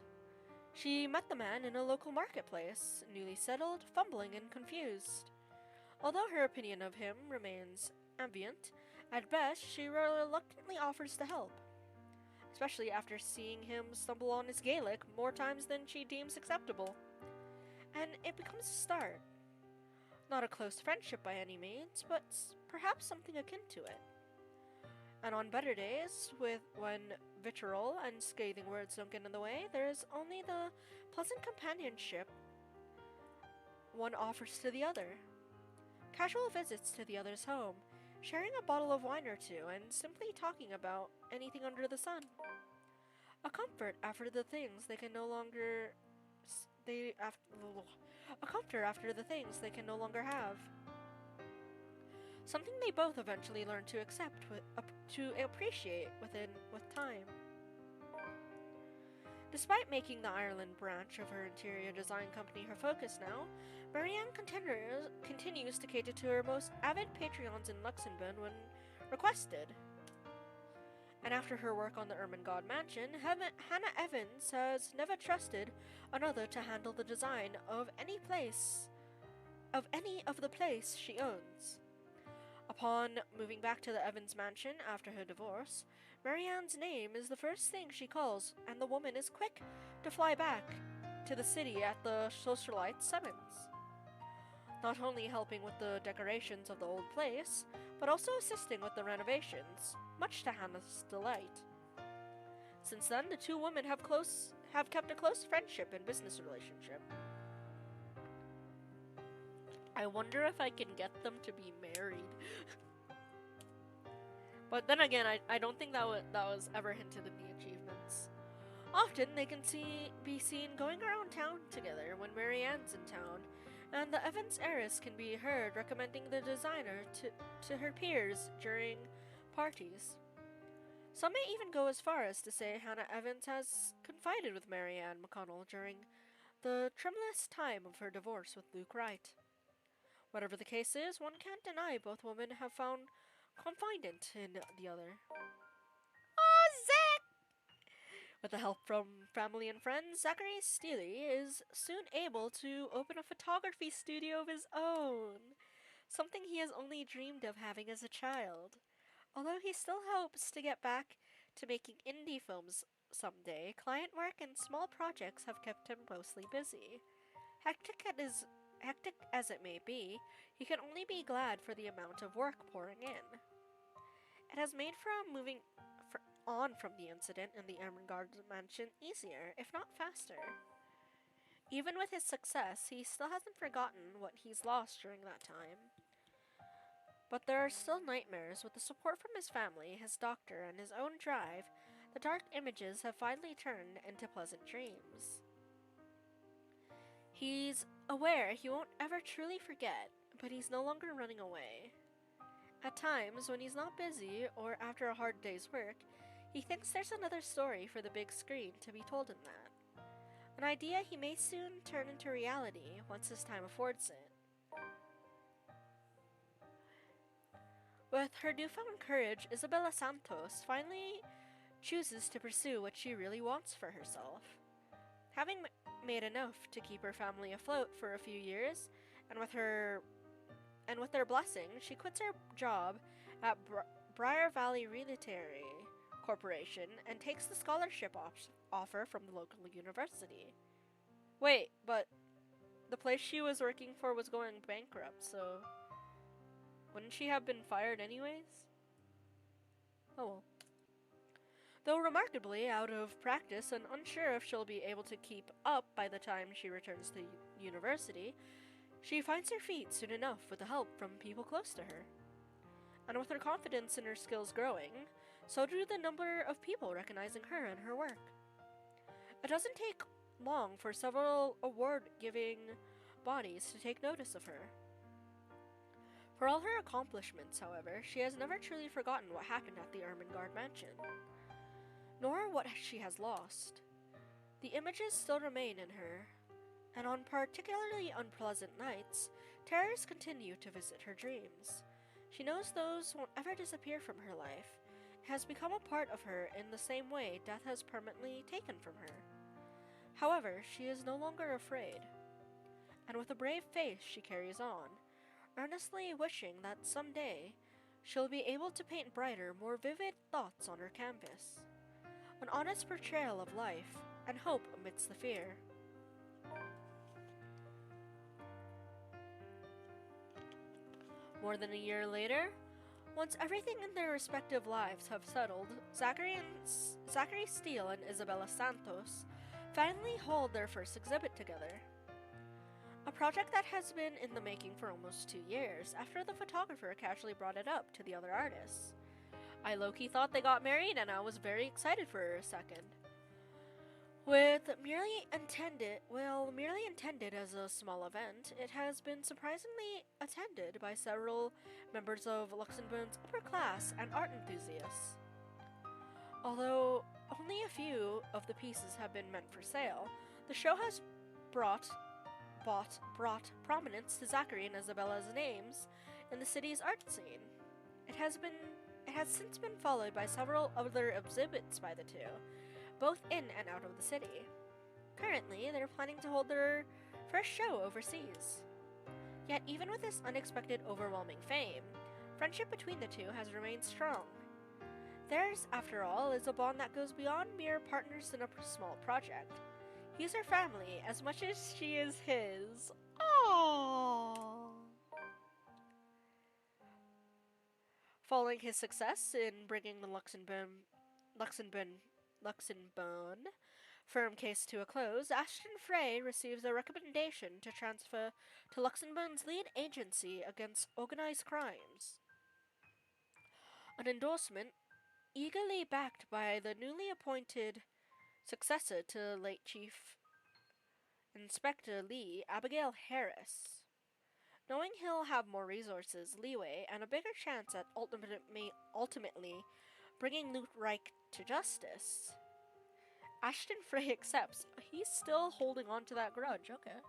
[SPEAKER 1] She met the man in a local marketplace, newly settled, fumbling, and confused. Although her opinion of him remains ambient, at best she reluctantly offers to help, especially after seeing him stumble on his Gaelic more times than she deems acceptable. And it becomes a start. Not a close friendship by any means, but perhaps something akin to it. And on better days, when vitriol and scathing words don't get in the way, there is only the pleasant companionship one offers to the other. Casual visits to the other's home, sharing a bottle of wine or two, and simply talking about anything under the sun. A comfort after the things they can no longer a comfort after the things they can no longer have. Something they both eventually learn to accept, to appreciate with time. Despite making the Ireland branch of her interior design company her focus now, Marianne continues to cater to her most avid Patreons in Luxembourg when requested. And after her work on the Ermengarde mansion, Hannah Evans has never trusted another to handle the design of any of the place she owns. Upon moving back to the Evans mansion after her divorce, Marianne's name is the first thing she calls, and the woman is quick to fly back to the city at the socialite's summons. Not only helping with the decorations of the old place, but also assisting with the renovations, much to Hannah's delight. Since then, the two women have kept a close friendship and business relationship. I wonder if I can get them to be married. But then again, I don't think that was ever hinted in the achievements. Often they can be seen going around town together when Marianne's in town, and the Evans heiress can be heard recommending the designer to her peers during parties. Some may even go as far as to say Hannah Evans has confided with Marianne McConnell during the tremulous time of her divorce with Luke Wright. Whatever the case is, one can't deny both women have found confidant in the other. Oh, Zach! With the help from family and friends, Zachary Steely is soon able to open a photography studio of his own, something he has only dreamed of having as a child. Although he still hopes to get back to making indie films someday, client work and small projects have kept him mostly busy. Hectic as it may be, he can only be glad for the amount of work pouring in. It has made moving on from the incident in the Ermengarde mansion easier, if not faster. Even with his success, he still hasn't forgotten what he's lost during that time. But there are still nightmares. With the support from his family, his doctor, and his own drive, the dark images have finally turned into pleasant dreams. He's aware he won't ever truly forget, but he's no longer running away. At times, when he's not busy or after a hard day's work, he thinks there's another story for the big screen to be told in that. An idea he may soon turn into reality once his time affords it. With her newfound courage, Isabella Santos finally chooses to pursue what she really wants for herself. Having made enough to keep her family afloat for a few years, and with their blessing, she quits her job at Briar Valley Realty Corporation and takes the scholarship offer from the local university. Wait, but the place she was working for was going bankrupt, so wouldn't she have been fired anyways? Oh well. Though remarkably out of practice and unsure if she'll be able to keep up by the time she returns to university, she finds her feet soon enough with the help from people close to her. And with her confidence in her skills growing, so do the number of people recognizing her and her work. It doesn't take long for several award-giving bodies to take notice of her. For all her accomplishments, however, she has never truly forgotten what happened at the Ermengarde mansion, nor what she has lost. The images still remain in her, and on particularly unpleasant nights, terrors continue to visit her dreams. She knows those won't ever disappear from her life. It has become a part of her in the same way death has permanently taken from her. However, she is no longer afraid, and with a brave face she carries on, earnestly wishing that someday she'll be able to paint brighter, more vivid thoughts on her canvas. An honest portrayal of life and hope amidst the fear. More than a year later, once everything in their respective lives have settled, Zachary Steele and Isabella Santos finally hold their first exhibit together. A project that has been in the making for almost 2 years after the photographer casually brought it up to the other artists. I low-key thought they got married and I was very excited for a second. With merely intended as a small event, it has been surprisingly attended by several members of Luxembourg's upper class and art enthusiasts. Although only a few of the pieces have been meant for sale, the show has brought prominence to Zachary and Isabella's names in the city's art scene. It has since been followed by several other exhibits by the two, both in and out of the city. Currently, they're planning to hold their first show overseas. Yet even with this unexpected overwhelming fame, friendship between the two has remained strong. Theirs, after all, is a bond that goes beyond mere partners in a small project. He's her family as much as she is his. Aww. Following his success in bringing the Luxembourg firm case to a close, Ashton Frey receives a recommendation to transfer to Luxembourg's lead agency against organized crimes. An endorsement eagerly backed by the newly appointed successor to late Chief Inspector Lee, Abigail Harris. Knowing he'll have more resources, leeway, and a bigger chance at ultimately bringing Wright to justice, Ashton Frey accepts. He's still holding on to that grudge, okay.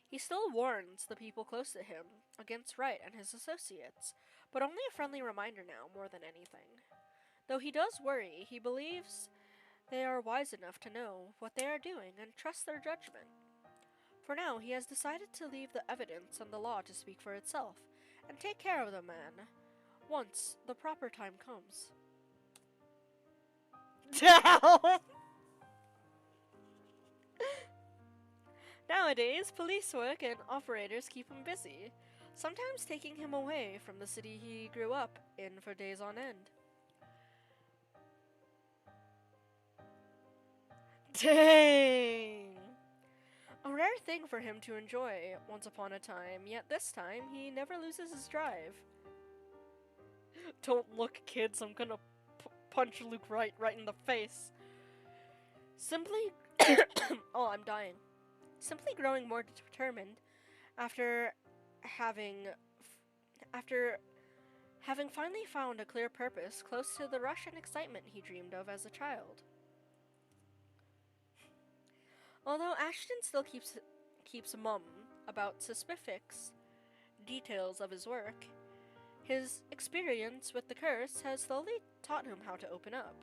[SPEAKER 1] He still warns the people close to him against Wright and his associates, but only a friendly reminder now more than anything. Though he does worry, he believes they are wise enough to know what they are doing and trust their judgment. For now, he has decided to leave the evidence and the law to speak for itself, and take care of the man once the proper time comes. Damn! Nowadays, police work and operators keep him busy, sometimes taking him away from the city he grew up in for days on end. Dang! A rare thing for him to enjoy once upon a time, yet this time he never loses his drive. Don't look, kids, I'm gonna punch Luke right in the face. Simply oh, I'm dying. Simply growing more determined after having finally found a clear purpose close to the rush and excitement he dreamed of as a child. Although Ashton still keeps mum about specific details of his work, his experience with the curse has slowly taught him how to open up.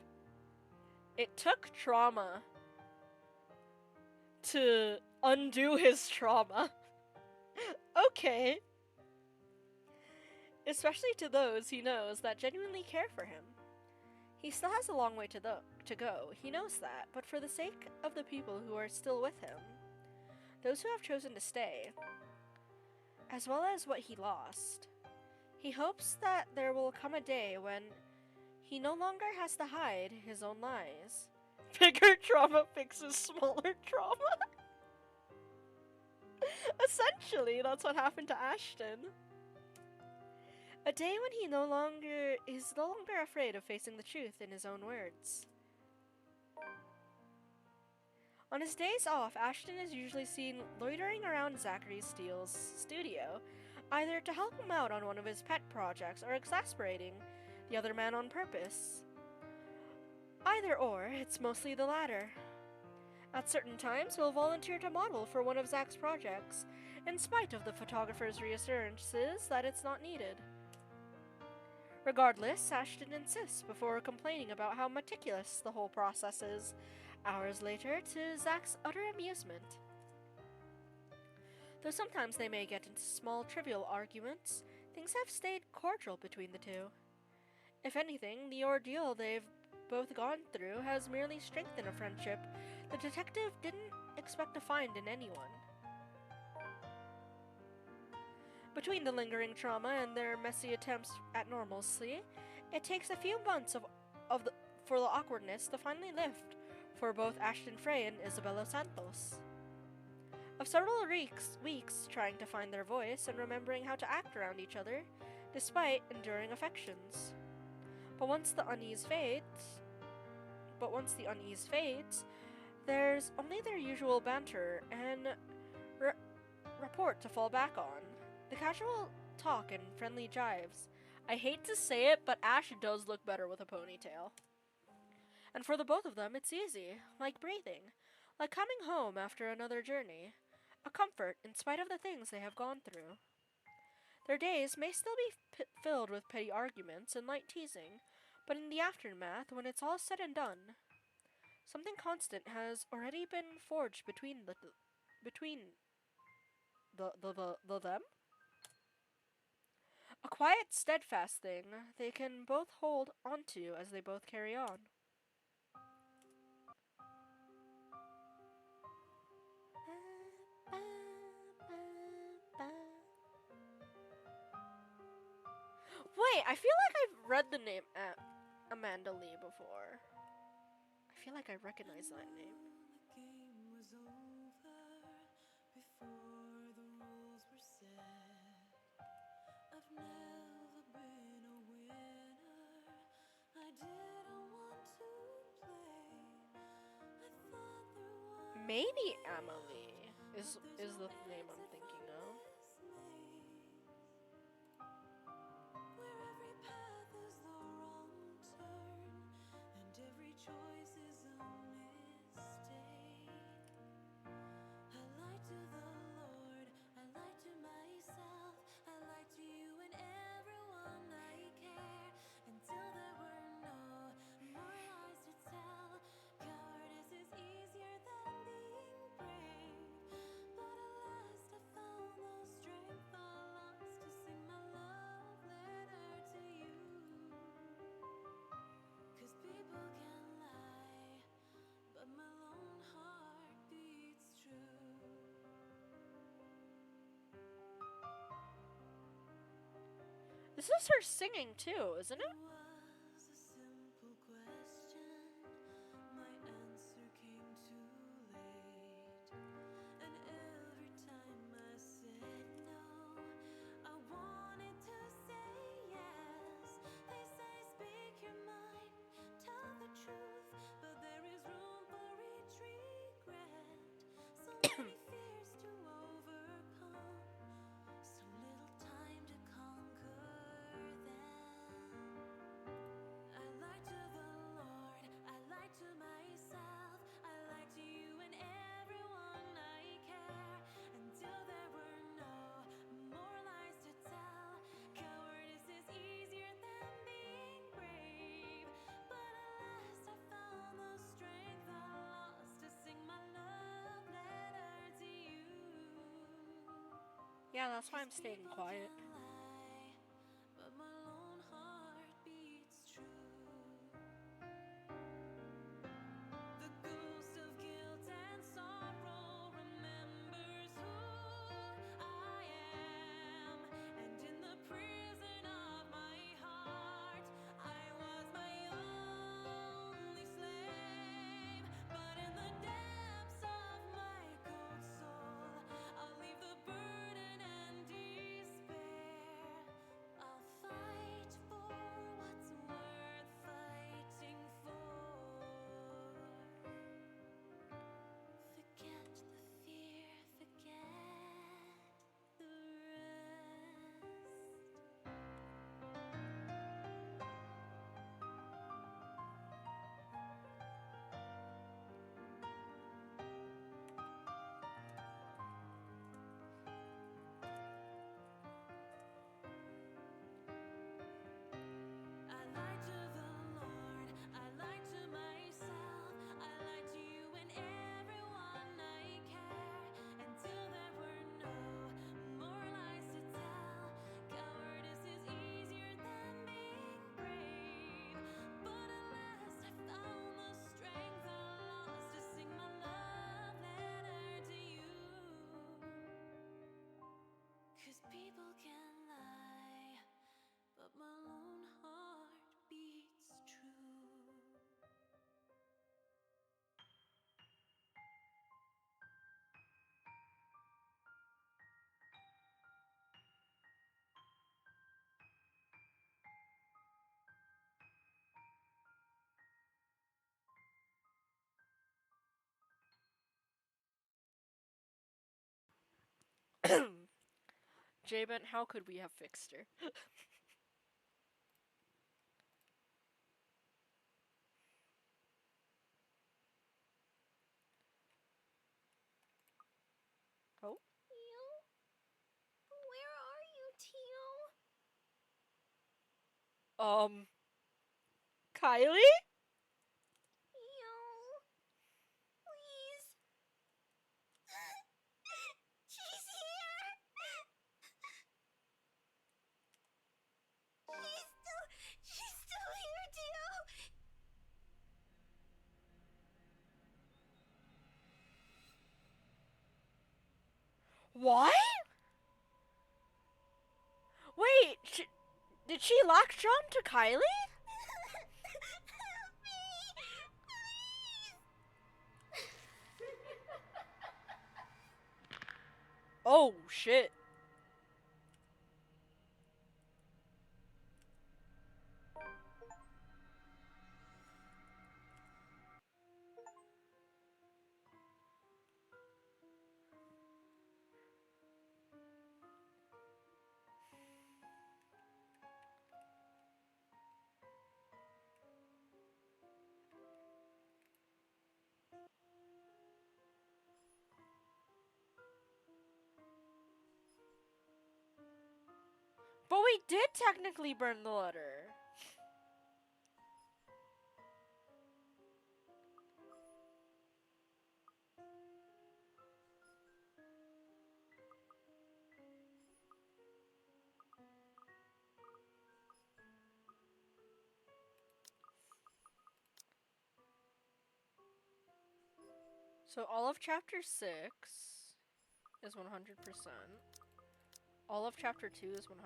[SPEAKER 1] It took trauma to undo his trauma. Okay. Especially to those he knows that genuinely care for him. He still has a long way to go, he knows that, but for the sake of the people who are still with him, those who have chosen to stay, as well as what he lost, he hopes that there will come a day when he no longer has to hide his own lies. Bigger trauma fixes smaller trauma. Essentially, that's what happened to Ashton. A day when he is no longer afraid of facing the truth in his own words. On his days off, Ashton is usually seen loitering around Zachary Steele's studio, either to help him out on one of his pet projects or exasperating the other man on purpose. Either or, it's mostly the latter. At certain times, he'll volunteer to model for one of Zach's projects, in spite of the photographer's reassurances that it's not needed. Regardless, Ashton insists before complaining about how meticulous the whole process is, hours later, to Zach's utter amusement. Though sometimes they may get into small, trivial arguments, things have stayed cordial between the two. If anything, the ordeal they've both gone through has merely strengthened a friendship the detective didn't expect to find in anyone. Between the lingering trauma and their messy attempts at normalcy, it takes a few months for the awkwardness to finally lift for both Ashton Frey and Isabella Santos. Of several weeks trying to find their voice and remembering how to act around each other, despite enduring affections. But once the unease fades, there's only their usual banter and rapport to fall back on. The casual talk and friendly jives. I hate to say it, but Ash does look better with a ponytail. And for the both of them, it's easy, like breathing, like coming home after another journey. A comfort in spite of the things they have gone through. Their days may still be filled with petty arguments and light teasing, but in the aftermath, when it's all said and done, something constant has already been forged between them. A quiet, steadfast thing they can both hold onto as they both carry on. Wait, I feel like I've read the name Amanda Lee before. I feel like I recognize that name. Maybe Emily is the name I'm thinking of. This is her singing too, isn't it? Yeah, that's why I'm staying quiet.
[SPEAKER 2] But my lone heart beats true. The ghost of guilt and sorrow remembers who I am, and in the prison of my heart, I was my only slave. But in the depths of my cold soul, I'll leave the burden and despair. I'll fight for what's worth fighting for. Forget the fear, forget the rest. I lied to the Lord, I lied to myself, I lied to you and everyone I care, until there were no more lies to tell. Cowardice is easier than being brave, but at last I found the strength I lost to sing my love letter to you. 'Cause people can lie, but my lone heart beats true.
[SPEAKER 1] J-Bent, how could we have fixed her? Oh?
[SPEAKER 2] Tio? Where are you, Tio?
[SPEAKER 1] Kylie?
[SPEAKER 2] Tio? Please? She's here! She's still here, Tio!
[SPEAKER 1] What? Wait, did she latch on to Kylie?
[SPEAKER 2] Help me! Please!
[SPEAKER 1] Oh, shit. But we did technically burn the letter. So all of chapter 6 is 100%. All of chapter 2 is 100%.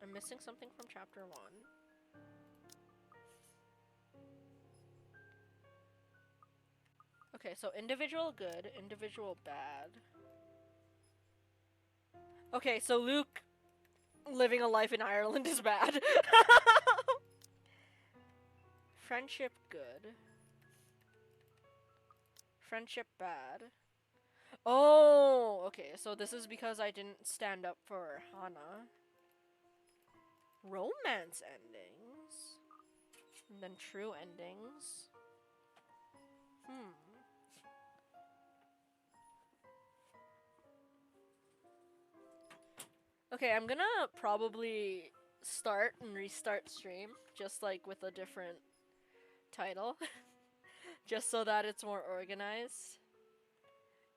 [SPEAKER 1] I'm missing something from chapter 1. Okay, so individual good, individual bad. Okay, so Luke living a life in Ireland is bad. Friendship good. Friendship bad. Oh, okay, so this is because I didn't stand up for Hannah. Romance endings. And then true endings. Okay, I'm gonna probably start and restart stream, just like with a different title. Just so that it's more organized.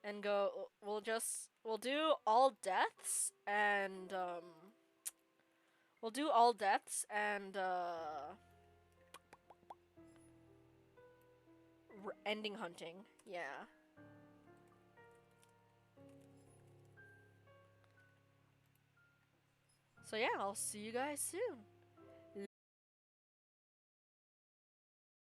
[SPEAKER 1] And we'll just we'll do all deaths and we'll do all deaths and ending hunting. Yeah. So yeah, I'll see you guys soon.